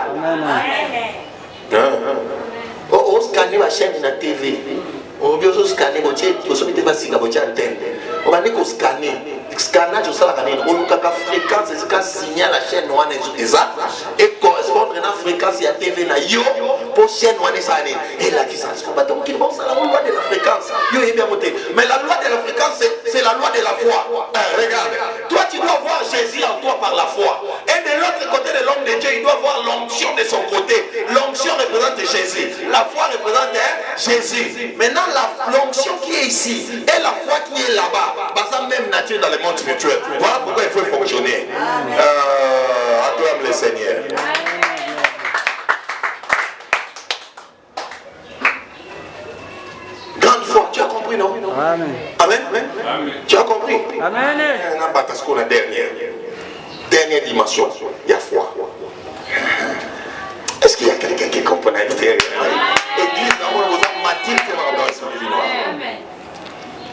On scanne la chaîne de la TV. On va scanner, on va scanner. Scannage au salaire, on a fréquence, c'est signal la chaîne noire et correspondre à la fréquence et à TV na yo pour chaîne noire et la distance. C'est la loi de la fréquence. Mais la loi de la fréquence, c'est la loi de la foi. Regarde, toi tu dois voir Jésus en toi par la foi. Et de l'autre côté de l'homme de Dieu, il doit voir l'onction de son côté. L'onction représente Jésus. La foi représente Jésus. Maintenant, l'onction qui est ici et la foi qui est là-bas, ça même nature dans le monde spirituel. Voilà pourquoi il faut fonctionner. Acclame le Seigneur. Grande foi, tu as compris, non? Amen. Amen. Tu as compris? Amen. Parce qu'on a dernière dimension, il y a foi. Est-ce qu'il y a quelqu'un qui comprend l'intérieur? Église,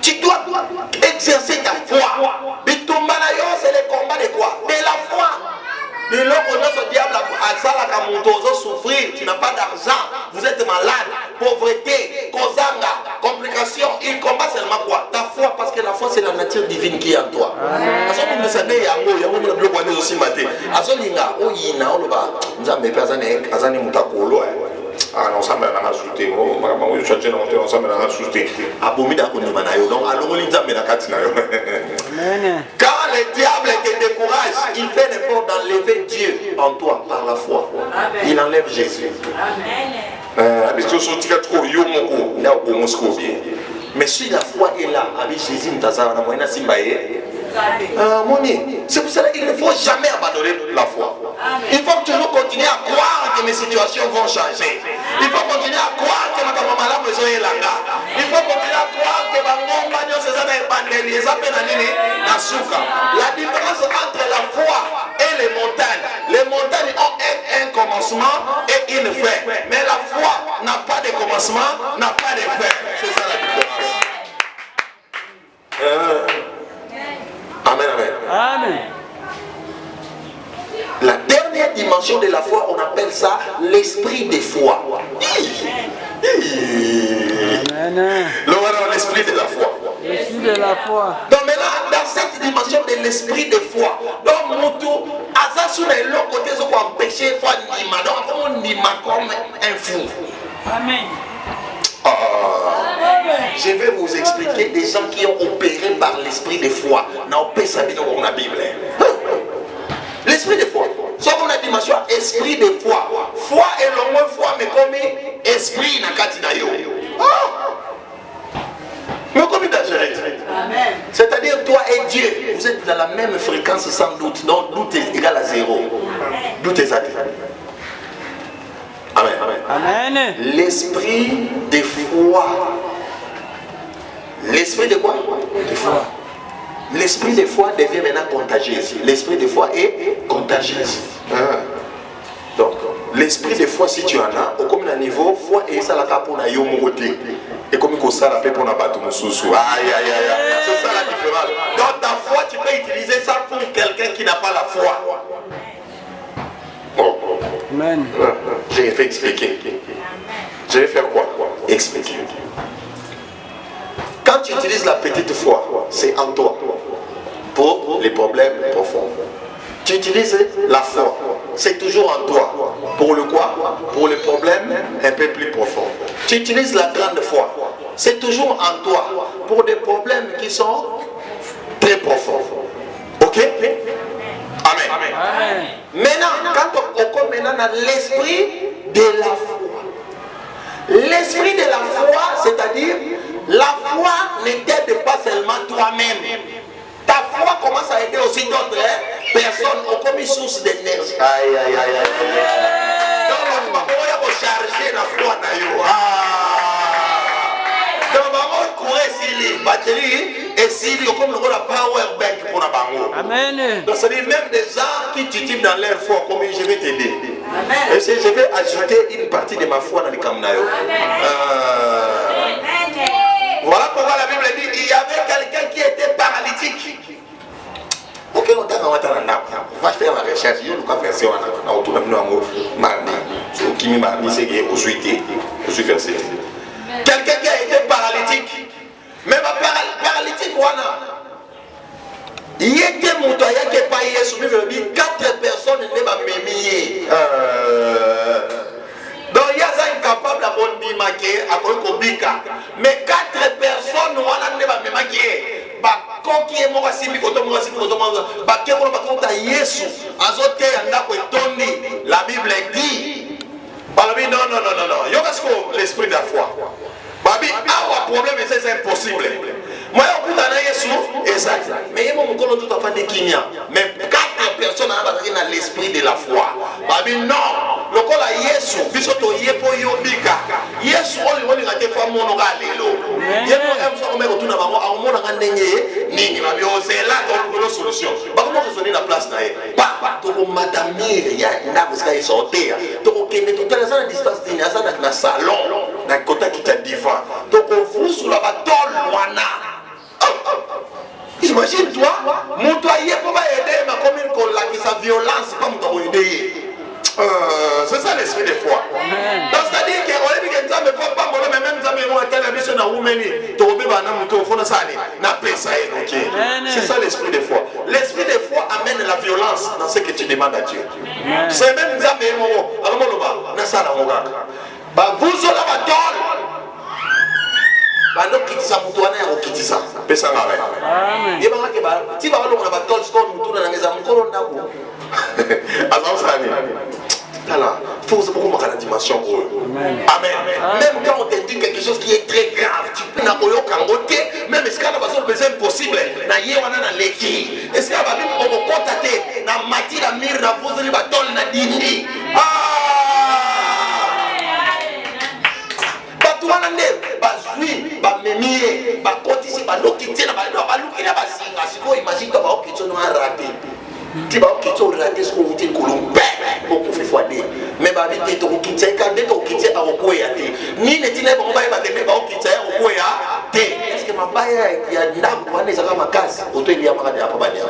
tu dois exercer ta foi. Bitumbanayo, c'est le combat de quoi? De la foi. Mais lorsqu'on a ce diable à souffrir, tu n'as pas d'argent, vous êtes malade, pauvreté, kozanga, complications, il combat seulement quoi? Ta foi, parce que la foi c'est la nature divine qui est en toi. Ah non, ça m'a rajouté. Quand le diable te décourage, il fait l'effort d'enlever Dieu en toi par la foi. Il enlève Jésus. Mais si la foi est là, avec Jésus, c'est pour cela qu'il ne faut jamais abandonner la foi. Il faut toujours continuer à croire que mes situations vont changer. Il faut continuer à croire que ma maman besoin est là. Il faut continuer à croire que ma maman la différence entre la foi et les montagnes ont un commencement et une fin. Mais la foi n'a pas de commencement, n'a pas de fin. C'est ça la différence. Amen, amen. Amen. La dernière dimension de la foi, on appelle ça l'esprit de foi. Amen. L'esprit de la foi. L'esprit de la foi. Donc maintenant, dans cette dimension de l'esprit de foi, donc Moutou, Azasou est l'autre côté, ce qu'on empêche, foi Nima, donc on Nima comme un fou. Amen. Je vais vous expliquer des gens qui ont opéré par l'esprit de foi. Dans la Bible. L'esprit de foi. Soit on a dimension esprit de foi. Foi est le mot foi, mais comme esprit na katina yo. Mais comme dangereux. C'est-à-dire toi et Dieu, vous êtes dans la même fréquence sans doute. Donc doute est égal à 0. Doute est athée. Amen. Amen. L'esprit de foi. L'esprit de quoi? De foi. L'esprit de foi devient maintenant contagieux. L'esprit de foi est contagieux. Donc, l'esprit de foi, si tu en as, au comme un niveau, foi et ça la capo na yo mogoté. Et comme il ça la paix pour na bateau moussou. Aïe aïe aïe. C'est ça la différence. Donc ta foi, tu peux utiliser ça pour quelqu'un qui n'a pas la foi. Bon. Amen. Je vais expliquer. Je vais faire quoi? Expliquer. Quand tu utilises la petite foi, c'est en toi. Pour les problèmes profonds. Tu utilises la foi, c'est toujours en toi. Pour le quoi? Pour les problèmes un peu plus profonds. Tu utilises la grande foi, c'est toujours en toi. Pour des problèmes qui sont très profonds. Ok? Amen. Amen. Maintenant, quand on commence maintenant dans l'esprit de la foi. L'esprit de la foi, c'est-à-dire, la foi ne t'aide pas seulement toi-même. Ta foi commence à aider aussi d'autres personnes au comme une source d'énergie. Aïe, aïe, aïe, aïe. Donc, on va charger la foi. Donc, on va courir sur les batteries et sur les comme le power bank pour la banque. Amen. Donc, c'est-à-dire même des gens qui t'utilisent dans leur foi, comme je vais t'aider. Et je vais ajouter une partie de ma foi dans les Kamnayo. Voilà pourquoi la Bible dit il y avait quelqu'un qui était paralytique. Ok, on va faire la recherche. Il y a une version autour de nous. Quelqu'un qui a été paralytique. Même paralytique, il était montoya qui est payé sur lui. 4 personnes ne pas mémier. Donc il y a ça incapable à bon dimaquer à Kobika. Mais 4 personnes ne pas mémaquer. Qui est mort si Bikoto Yesu azote andako etondi. La Bible dit non. Yogasko l'esprit de la foi. Babi, un problème c'est impossible. Moi je suis à Yesu exact. Mais il y a tout à fait de Kenya. Mais 4 personnes dans l'esprit de la foi. Babi non. Le col à Yesu, bisoto yepo yobika. Yesu oli ngate fa mono galelo. Yepo emso ko meko tuna bango amona ngandenge nini babi ozela to solution. Ba comment raisonner la place na ye. Pa to ko madamir ya ndako ska isotea. To ko kende to tala sana distance ni asana na salon. Na kota kita divan. To ko fusu la batol wana. Imagine toi, mon toyer pour aider ma commune qu'on l'a qui sa violence pas mon aider. C'est ça l'esprit de foi. Donc c'est-à-dire qu'on est bien ça mais pas moi même ça mais moi télévision na woumeni to beba na muto fona sani na pesa OK. C'est ça l'esprit de foi. L'esprit de foi amène la violence dans ce que tu demandes à Dieu. C'est même ça mais moi alomoloba na sala ngaka. Ba vuzo la batol. Bando kitisa mutu wana ya kitisa pesa ngawe amen yeba ke ba ti ba longa ba tol stone mutu na ngeza mukolo ndako azamsani tala faut se beaucoup la dimension pour eux amen même quand on te dit quelque chose qui est très grave tu peux na koyo kangote même est-ce qu'il y a besoin impossible na ye wana na leki est-ce qu'il y a ba on ko kontate na mati la mir na vozeli ba tol na dindi wana nde bazwi bamemie bakotisi balokiti na baluki na basinga siko imagine to baokitso no arabe ti baokitso rabe siko uti kolombe okufi fwade me babite to kokitsa kande to kokitsa akokoya te ni ne tina bango baye bateme baokitsa ya kokoya te est-ce que mabaya ya ndako wana ezaka makasi oto elia makade apa bania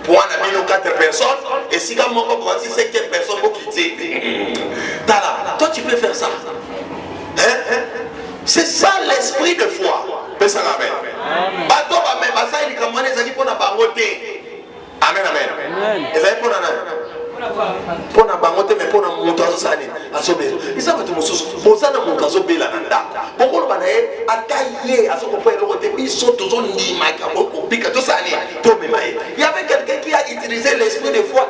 pour un ami 4 personnes et si comme mon papa si 5 personnes pour quitter tala toi tu peux faire ça. C'est ça l'esprit de foi. Amen. Amen. Pour na bangote mais pour na monto azosani asobelo isa batu mususu bozana monto azobela na ndako bokolo banaye ataye asokopa eloko te biso tozo ndimaka boko bika tosani to memaye. Il y avait quelqu'un qui a utilisé l'esprit de foi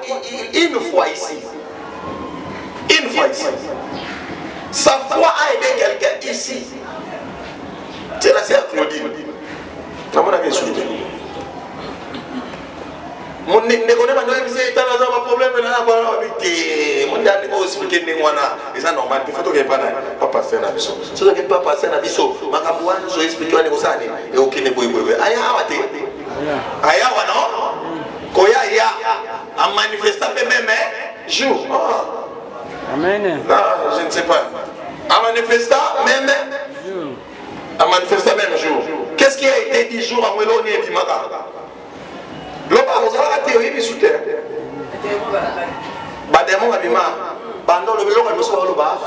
une fois ici. Une fois ici. Sa foi a aidé quelqu'un ici. C'est la sœur Claudine. Comment on a bien soutenu? Mon ne connaît pas, c'est un problème. Mon dernier mot expliqué et ça normal. Il faut que pas passer à la mission. Si vous pas passer à la mission, ma campagne, je vais expliquer à l'égossane et aucun ne peut y aller. Aya, non? Koya, ya, à manifester même jour. Amen. Non, je ne sais pas. À manifester même jour. À manifester même jour. Qu'est-ce qui a été dit jour à Mélanie et Bimaka? L'homme a théorie de soutien. Bademon Abima, pendant le vélo, elle soit là-bas.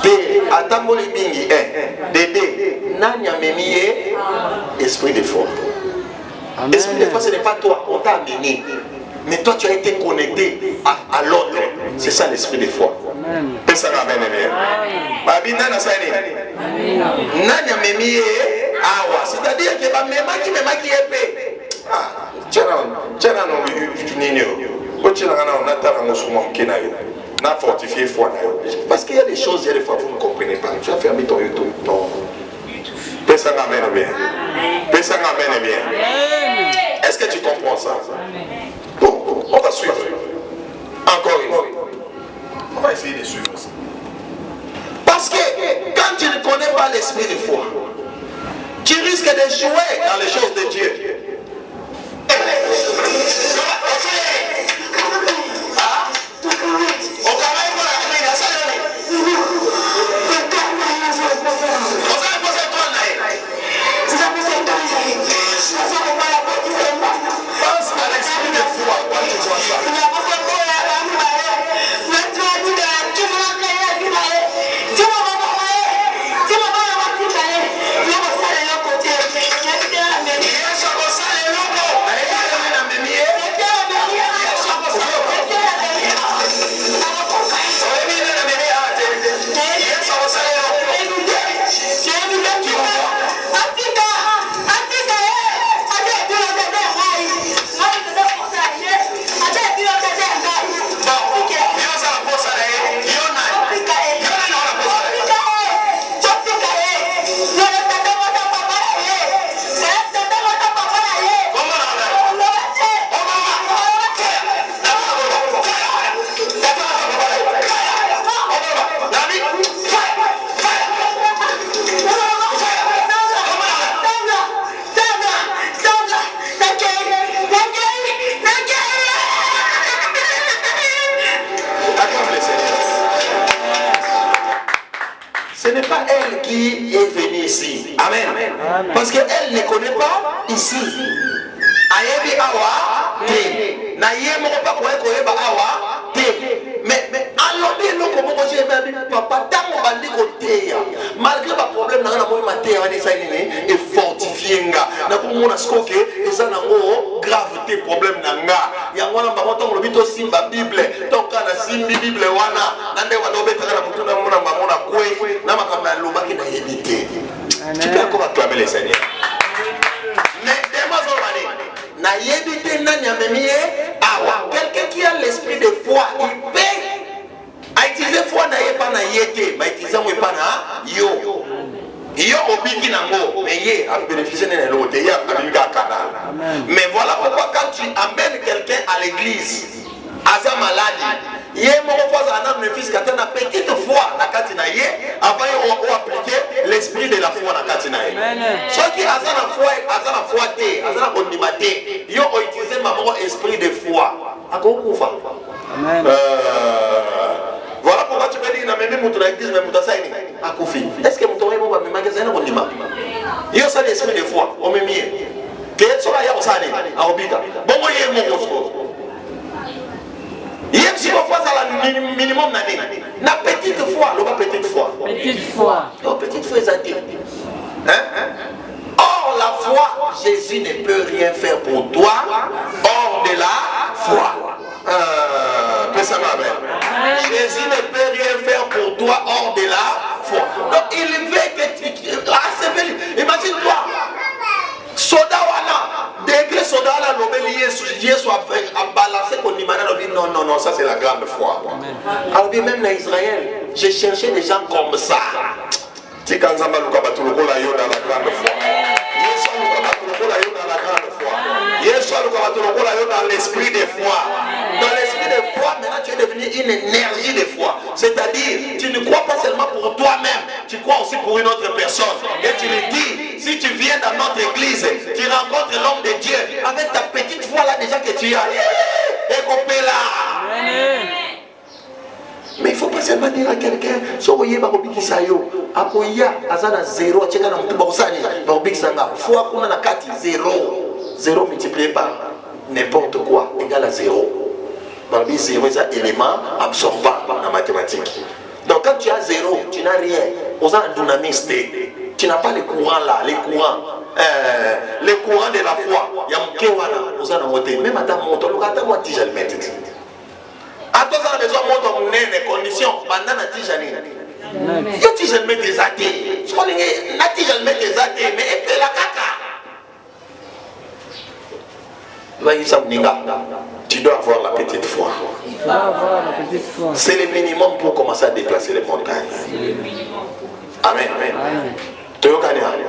D, Atamboli Bingi, Dédé, Nanya Mémié, esprit de foi. Esprit de foi, ce n'est pas toi, on t'a amené. Mais toi, tu as été connecté à l'autre. C'est ça l'esprit de foi. C'est ça la bien-aimée. Babina Nasani. Nanya Mémié, Awa. C'est-à-dire que ma méma qui est épée. Ah, tiens, non, parce qu'il y a des choses, il y a des fois vous ne comprenez pas. Tu as fermé ton YouTube. Non. Personne n'amène bien. Personne n'amène bien. Est-ce que tu comprends ça? Bon, on va suivre. Encore une fois. On va essayer de suivre ça. Parce que quand tu ne connais pas l'esprit de foi, tu risques d'échouer dans les choses de Dieu. Ce n'est pas elle qui est venue ici. Amen. Amen. Parce qu'elle ne connaît pas ici. Ayebi awa te. Na yemo pas quoi koyeba awa te. Mais alobi no comme moi j'ai même papa tango bandi côté. Malgré le problème na na moi maté on essaye ni et fortifier nga. Na ko mona skoke eza na ngo gravité problème na nga. Ya ngwana ba tongo lobito simba Bible. Toka na simbi Bible wana. Nande wa lobeta na mutuna mona mamona kwe na makamba lobaki na yebité. Tu peux encore acclamer le Seigneur. Mais na yebite nani amemie awa. Quelqu'un qui a l'esprit de foi, il peut a utiliser foi na ye pas na yete, mais utiliser moi pas na yo. Yo obiki nango, mais ye a bénéficié de l'autre, ye a bénéficié canal. Mais voilà pourquoi quand tu amènes quelqu'un à l'église, à sa maladie, ye mon fois un homme fils qui a une petite foi na katina ye, avant on appliquer l'esprit de la foi na katina ye. Ceux qui a la foi té, a la onimate, yo ont utilisé maman esprit de foi. Akokufa. Amen. Voilà pourquoi tu peux dire na même mutu na église mais mutu saini akufi. Est-ce que mutu mo ba me magasin na onima? Yo ça l'esprit de foi, o memie. Que cela ya osani, a obika. Bongo ye mo ko. Il y a un minimum d'année. La petite foi, le petite foi. Petite foi. La petite foi, ça dit. Or, la foi, Jésus ne peut rien faire pour toi hors de la foi. Jésus ne peut rien faire pour toi hors de la foi. Donc, il veut que tu... Imagine-toi. Sodawana, degré Sodawana, Yesu a balancé qu'on y non, non, ça c'est la grande foi. Alors bien même dans Israël, j'ai cherché des gens comme ça. Tu quand ça va dans la grande foi. Yesu dans la grande foi. Dans l'esprit de foi. Dans l'esprit de foi, maintenant tu es devenu une énergie de foi. C'est-à-dire, tu ne crois pas seulement pour toi-même, tu crois aussi pour une autre personne. Et tu lui dis, si tu viens dans notre église, tu rencontres l'homme de Dieu, avec ta petite foi là déjà que tu as. Et coupé là. Mais il ne faut pas seulement dire à quelqu'un, si vous voyez, zéro, zéro multiplié par n'importe quoi égale à zéro. Zéro est un élément absorbant dans la mathématique. Donc quand tu as zéro, tu n'as rien. Aux dynamistes, tu n'as pas les courants là, les courants de la foi. Il y a un kéwana, aux anomotés. Même à ta montre, le gâteau, moi, tu as le mettre. À toi, ça a besoin de montre, les conditions. Pendant la tijani. Tu as le mettre des athées. Tu as le mettre des athées, mais et la caca. Tu dois avoir la petite foi. C'est le minimum pour commencer à déplacer les montagnes. Amen.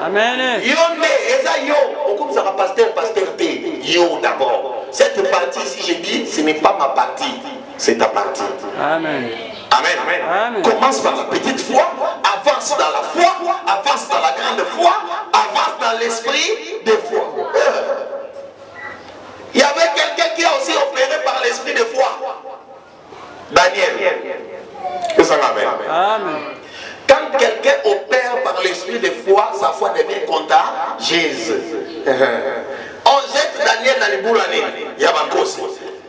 Amen. Yo d'abord. Cette partie, si je dis, ce n'est pas ma partie, c'est ta partie. Amen. Amen. Amen. Commence par la petite foi, avance dans la foi, avance dans la grande foi, avance dans l'esprit de foi. Il y avait quelqu'un qui a aussi opéré par l'esprit de foi. Daniel. Amen. Quand quelqu'un opère par l'esprit de foi, sa foi devient contagieuse. On jette Daniel dans les boulaniers.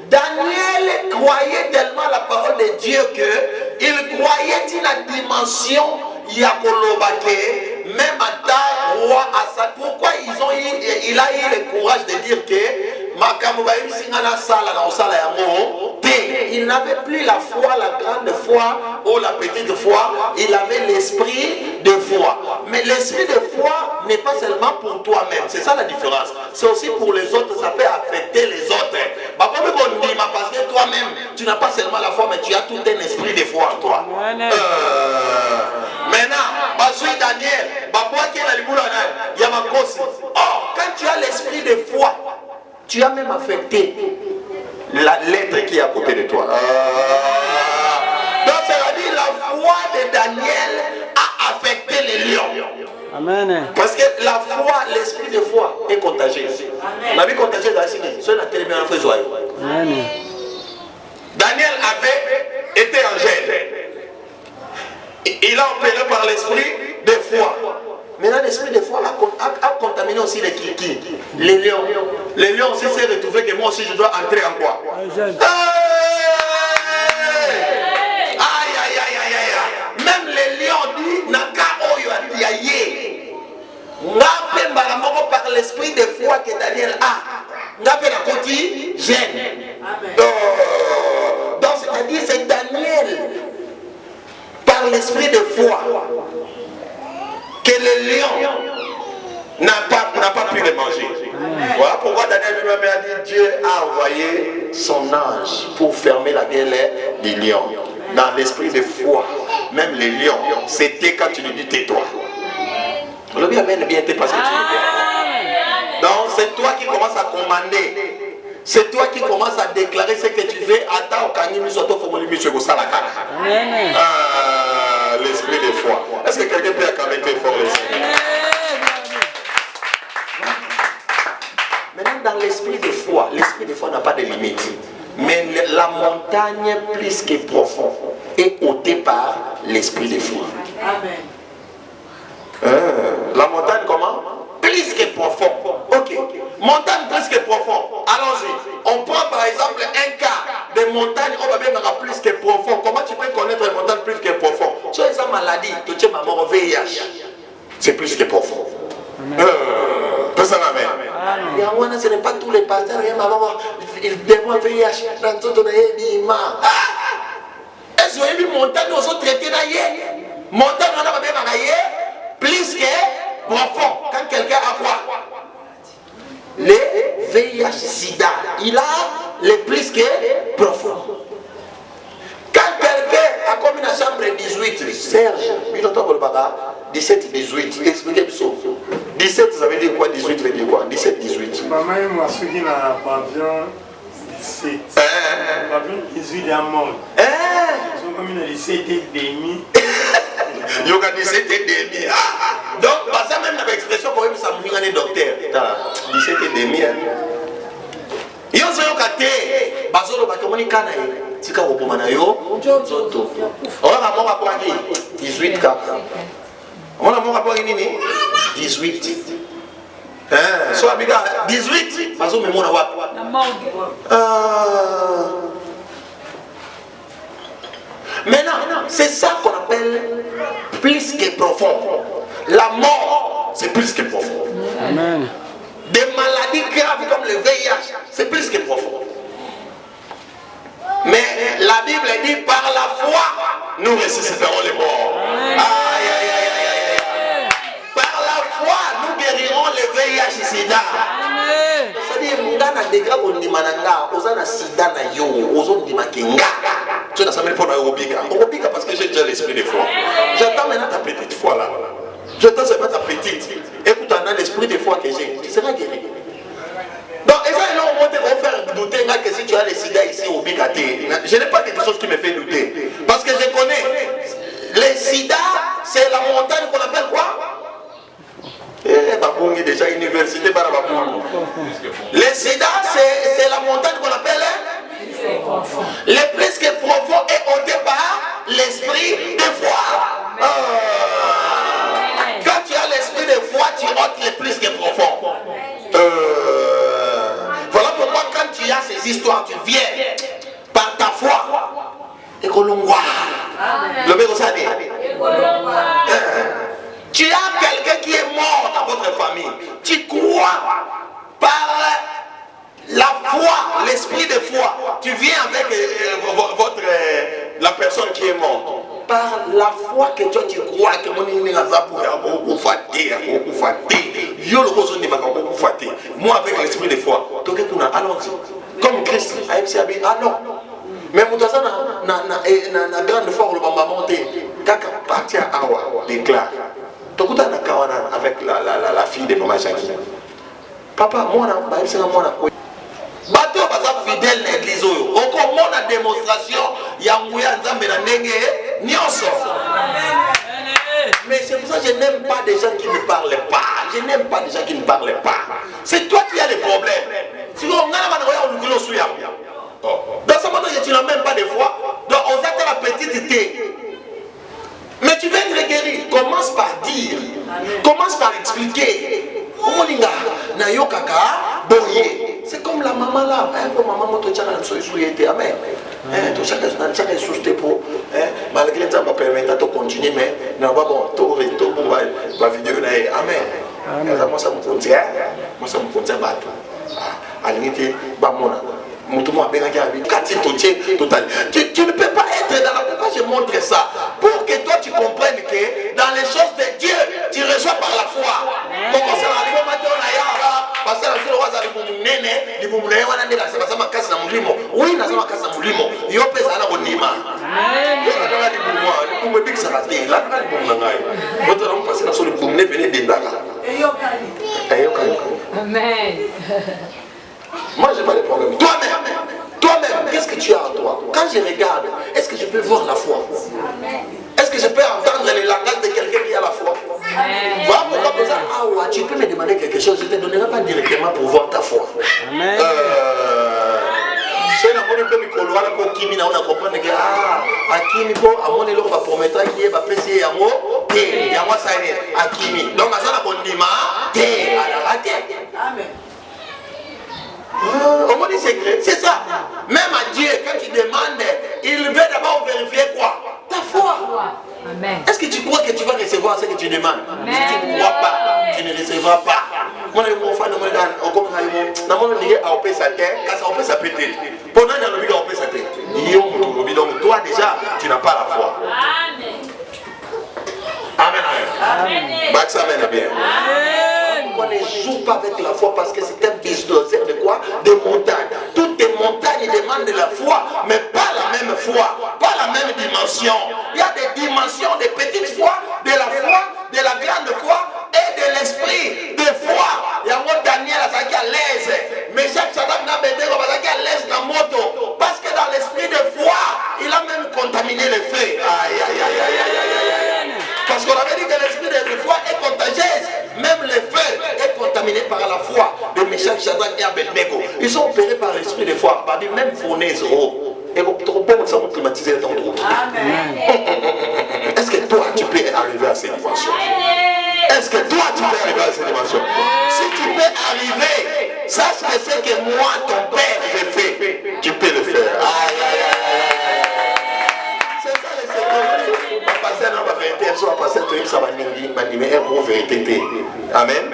Daniel croyait tellement la parole de Dieu qu'il croyait une dimension Yakolobake, même à ta roi Assad. Pourquoi il a eu le courage de dire que il n'avait plus la foi, la grande foi ou la petite foi, il avait l'esprit de foi. Mais l'esprit de foi n'est pas seulement pour toi-même, c'est ça la différence. C'est aussi pour les autres, ça peut affecter les autres. Parce que toi-même, tu n'as pas seulement la foi, mais tu as tout un esprit de foi en toi. Maintenant, Daniel, or, quand tu as l'esprit de foi, tu as même affecté la lettre qui est à côté de toi. Donc, c'est-à-dire la foi de Daniel a affecté les lions. Amen. Parce que la foi, l'esprit de foi est contagieux. La vie contagieuse dans la Syrie, c'est la télévision en fait joyeux. Daniel avait été angèle. Il a opéré par l'esprit de foi. Maintenant, l'esprit de foi a contaminé aussi les kiki, les lions. Les lions aussi s'est retrouvé que moi aussi je dois entrer en quoi? Même les lions disent Naka Oyo Adiaye. Par l'esprit de foi que Daniel a. N'appelle la côté gêne. Donc, c'est-à-dire, c'est Daniel, par l'esprit de foi, que le lion n'a pas pu les manger. Voilà pourquoi Daniel lui-même a dit Dieu a envoyé son ange pour fermer la gueule des lions. Dans l'esprit de foi, même les lions, c'était quand tu lui dis tais-toi. Le bien bien t'es parce que tu le vois. Donc c'est toi qui commences à commander. C'est toi qui commences à déclarer ce que tu veux. Attends, l'esprit de foi. Est-ce que quelqu'un peut acclamer fort l'esprit? Maintenant, dans l'esprit de foi n'a pas de limite. Mais la montagne plus que profonde est ôtée par l'esprit de foi. Amen. La montagne comment? Plus que profond. Ok. Montagne plus que profond. Allons-y. On prend par exemple un cas de montagne, on va bien plus que profond. Comment tu peux connaître une montagne plus que profond? Si tu as une maladie, tu as maman VIH. C'est plus que profond. Personne n'amène. Ce n'est pas tous les pasteurs. Ils demandent VIH. Est-ce que vous montagne nous ont traité d'ailleurs? Montagne on a bien plus que profond. Quand quelqu'un a quoi? Les VIH-Sida. Il a les plus que profond. Quand quelqu'un a comme une chambre 18, Serge, 17-18, expliquez-moi. 18-18, 17, ça veut dire quoi? 18 veut dire quoi? 17, 18. Maman, moi, je suis dans le pavillon 17. Le pavillon 18 à mort. Ils ont comme une 17 et demi. Il y a 17 et demi. Donc, ça même avec l'expression pour ça me dit docteur. 17 et demi. Il y a un côté, bazolo batomoni kana tika opomana yo zoto. On a mon rapport à 18 cas. On a mon rapport à 18. So abiga 18 bazo memona wapi? Na morgue. Maintenant, c'est ça qu'on appelle plus que profond. La mort, c'est plus que profond. Amen. Des maladies graves comme le VIH, c'est plus que profond. Mais la Bible dit par la foi, nous ressusciterons les morts. Aïe, aïe, aïe, aïe, aïe. Par la foi, nous guérirons le VIH et SIDA. C'est-à-dire, Mungana degra kondimananga, ozana SIDA na yo, ozondimakenga. Tu n'as jamais pour Obika. Obika parce que j'ai déjà l'esprit de foi. J'attends maintenant ta petite foi là. J'attends seulement ta petite. Écoute, on a l'esprit de foi que j'ai. Tu seras guéri. Donc, et ça, on va te faire douter que si tu as le sida ici au Obika, je n'ai pas quelque chose qui me fait douter. Parce que je connais. Le sida, c'est la montagne qu'on appelle quoi? Déjà université. Le sida, c'est la montagne qu'on appelle le plus que profond est ôté par l'esprit de foi. Quand tu as l'esprit de foi, tu ôtes le plus que profond. Voilà pourquoi quand tu as ces histoires, tu viens par ta foi. Et que l'on voit. Le mec ça dit. Tu as quelqu'un qui est mort dans votre famille. Tu crois par la foi, l'esprit de foi. Tu viens avec la personne qui est morte. Par la foi que toi tu crois que mon moi avec l'esprit de foi. Allons-y. Comme Christ a dit, ah non. Mais Moutaza na grande foi le bamba monté. Kaka partir à Awa déclare. Tokuta na kawana avec la fille de Maman Jackie. Papa, moi c'est moi bateau baza fidèle na église oyo. Encore mon démonstration ya nguya nzambe na ndenge nyonso. Mais c'est pour ça que je n'aime pas des gens qui ne parlent pas. Je n'aime pas des gens qui ne parlent pas. C'est toi qui as les problèmes. Si on a dans ce moment, tu n'as même pas de foi. Donc on s'attend à la petite thé. Mais tu veux être guéri. Commence par dire. Commence par expliquer. C'est comme la maman là. Maman, tu as amen. Malgré ça, on va permettre de continuer, mais non, bon, tout va vidéo. Amen. Moi, ça me contient. Moi, ça me contient. À l'unité, tu ne peux pas être dans la... Pourquoi je montre ça? Pour que toi tu comprennes que dans les choses de Dieu, tu reçois par la foi. Amen. Moi, j'ai pas de problème. Toi-même, qu'est-ce que tu as en toi? Quand je regarde, est-ce que je peux voir la foi? Est-ce que je peux entendre le langage de quelqu'un qui a la foi? Voilà pourquoi ça, tu peux me demander quelque chose, je ne te donnerai pas directement pour voir ta foi. Amen. C'est un peu de colorant pour Kimi, on a compris que à Kimi, à mon élo, va promettre qu'il y a PC à moi, et à moi, ça est à Kimi. Donc, à ça, on dit, à la raté. Amen. Au mot du secret, c'est ça. Même à Dieu, quand tu demandes, il veut d'abord vérifier quoi? Ta foi. Amen. Est-ce que tu crois que tu vas recevoir ce que tu demandes? Si tu ne crois pas, tu ne recevras pas. Moi, je suis fan de mon gars, on commence à dire à opérer sa tête, quand ça opère sa pété. Pendant que le bidon opère sa tête. Donc, toi déjà, tu n'as pas la foi. Amen. Amen. Max, amen. Bien. On ne joue pas avec la foi parce que c'est un bulldozer de quoi? Des montagnes. Toutes les montagnes demandent de la foi, mais pas la même foi, pas la même dimension. Il y a des dimensions, des petites foi, de la foi, de la grande foi et de l'esprit de bazaki à l'aise. Mais chaque Shadrach n'a Abednego bazaki à l'aise dans moto. Parce que dans l'esprit de foi, il a même contaminé le feu. Aïe, aïe, aïe, aïe, aïe, aïe, aïe. Parce qu'on avait dit que l'esprit de foi est contagieuse. Même le feu est contaminé par la foi de Meshach, Shadrach et Abednego. Ils sont opérés par l'esprit de foi. Même fournaise. Et vous pouvez ça climatiser ton groupe. Est-ce que toi tu peux arriver à ces dimensions? Est-ce que toi tu peux arriver à ces dimensions? Si tu peux arriver, sache que c'est que moi, ton père, j'ai fait. Tu peux le faire. Aïe, aïe, aïe. C'est ça le secret. On va passer dans la vérité. On va passer dans ça va m'animer un mot vérité. Amen.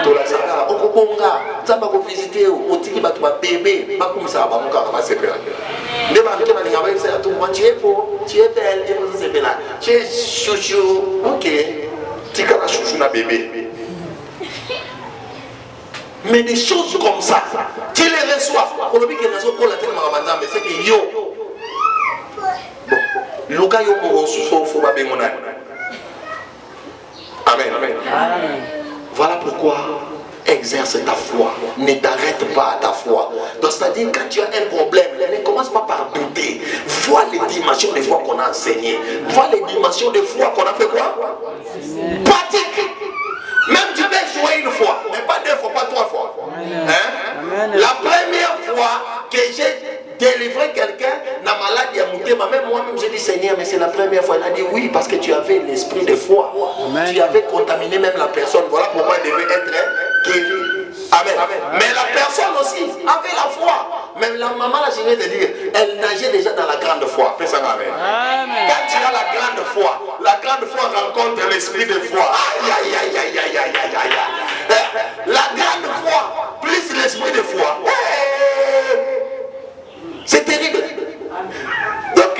Tout la ça. Au Konga, ça va vous visiter au tiki va toi bébé. Pas comme ça, va mon cœur va se faire. Tu es beau, tu es belle, et vous êtes là. Tu es chouchou, ok. Tu es chouchou na bébé. Mais des choses comme ça, tu les reçois. On a vu que les autres mais c'est que yo. Bon, Luka yo mo faut pas bien mon âme. Amen. Voilà pourquoi. Exerce ta foi, ne t'arrête pas à ta foi. Donc c'est-à-dire quand tu as un problème, ne commence pas par douter. Vois les dimensions de foi qu'on a enseignées. Vois les dimensions de foi qu'on a fait quoi? Pratique. Même tu peux jouer une fois, mais pas deux fois, pas trois fois. Hein? La première fois que j'ai délivré quelqu'un, la maladie a monté, même moi-même j'ai dit Seigneur, mais c'est la première fois. Il a dit oui, parce que tu avais l'esprit de foi. Tu avais contaminé même la personne. Voilà pourquoi elle devait être guérie. Amen. Mais la personne aussi avait la foi. Même la maman, là, je viens de dire, elle nageait déjà dans la grande foi. Amen. Quand tu as la grande foi rencontre l'esprit de foi. Aïe, aïe, aïe, aïe, aïe, aïe, aïe, aïe. La grande foi, plus l'esprit de foi. C'est terrible. Donc,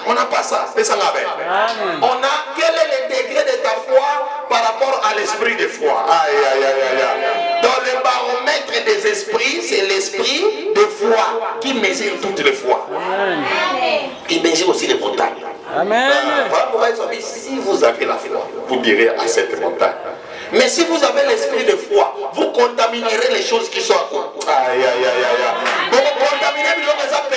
on n'a pas ça. On a quel est le degré de ta foi par rapport à l'esprit de foi. Aïe, aïe, aïe, aïe. Dans le baromètre des esprits, c'est l'esprit de foi qui mesure toutes les fois. Il mesure aussi les montagnes. Amen. Voilà pourquoi ils ont dit, si vous avez la foi, vous direz à cette montagne. Mais si vous avez l'esprit de foi, vous contaminerez les choses qui sont à côté. Aïe, aïe, aïe, aïe. Vous contaminez les choses qui sont à côté.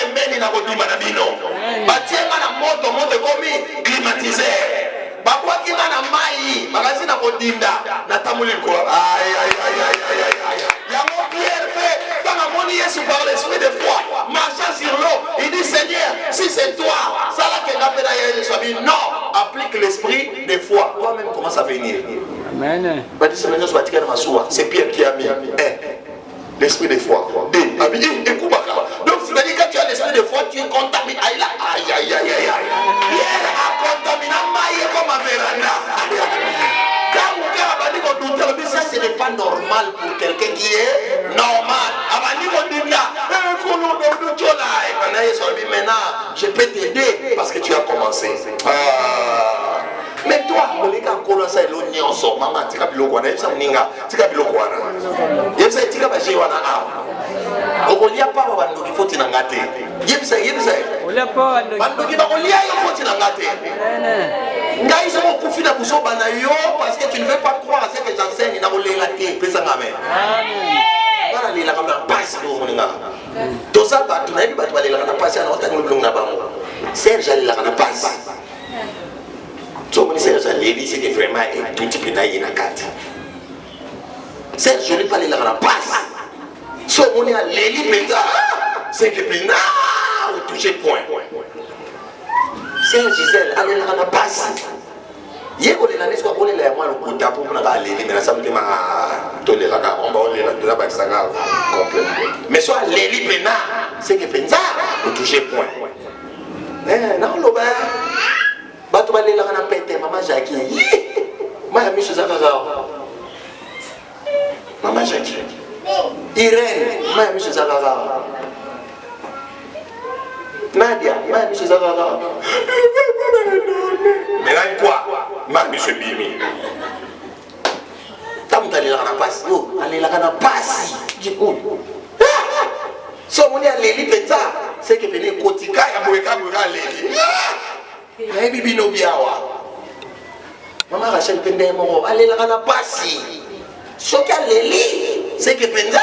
Batiema na moto, moto komi climatisé. Bakwa ki na mai, magasi na kodinda, na tamuli ko. Aïe, aïe, aïe, aïe, aïe, aïe. Yango Pierre fait, quand on a Jésus par l'esprit de foi, marchant sur l'eau, il dit Seigneur, si c'est toi, ça là que n'a pas non, applique l'esprit de foi. Toi-même commence à venir. Amen. C'est Pierre qui a mis l'esprit de foi. Donc c'est-à-dire quand tu as l'esprit de foi, tu es contaminé. Aïe, aïe, aïe, aïe, aïe. Pierre a contaminé Maïe comme un véranda. Ça ce n'est pas normal pour quelqu'un qui est normal. Maintenant, je peux t'aider parce que tu as commencé. Mais toi, tu as commencé à l'oignon, maman, tu as biloko wana, tu as ninga, tu as biloko wana. Yebsa tika ba jewana a. Okolia pa ba bandoki foti na ngate. Yebsa. Olia pa bandoki ba olia yo foti na ngate. Ngai so kufina kusoba na yo parce que tu ne veux pas croire à ce que j'enseigne na olela te pesa ngame. Amen. Voilà les la comme passe do moninga. Toza ba tu na bi ba tu balela na passe na otani bulungu na bango. Serge ali la na passe. C'est que vraiment tout type de carte. C'est je n'ai pas les la passe. Si on est à l'élite, c'est que puis ou toucher point. C'est Gisèle, allez la passe. Hier on est là, n'est-ce pas? On est là, moi le coup d'apôtre pour la l'élite, mais ça me dit toller la on va aller là bas ça complet. Mais soit l'élite c'est que puis ou toucher point. Non l'obé. Bato balé la kana pété maman Jackie. Moi ami chose à maman Jackie. Irène, moi ami chose à Nadia, moi ami chose à mais là quoi? Moi ami je bimi. Tam tali la kana passe. Yo, allez la kana passe. Du coup. So moni a leli penza, c'est que venir kotika ya boeka boeka leli. Bibi no biawa. Maman Rachel pende moko alela na pasi. Soki aleli c'est que penza.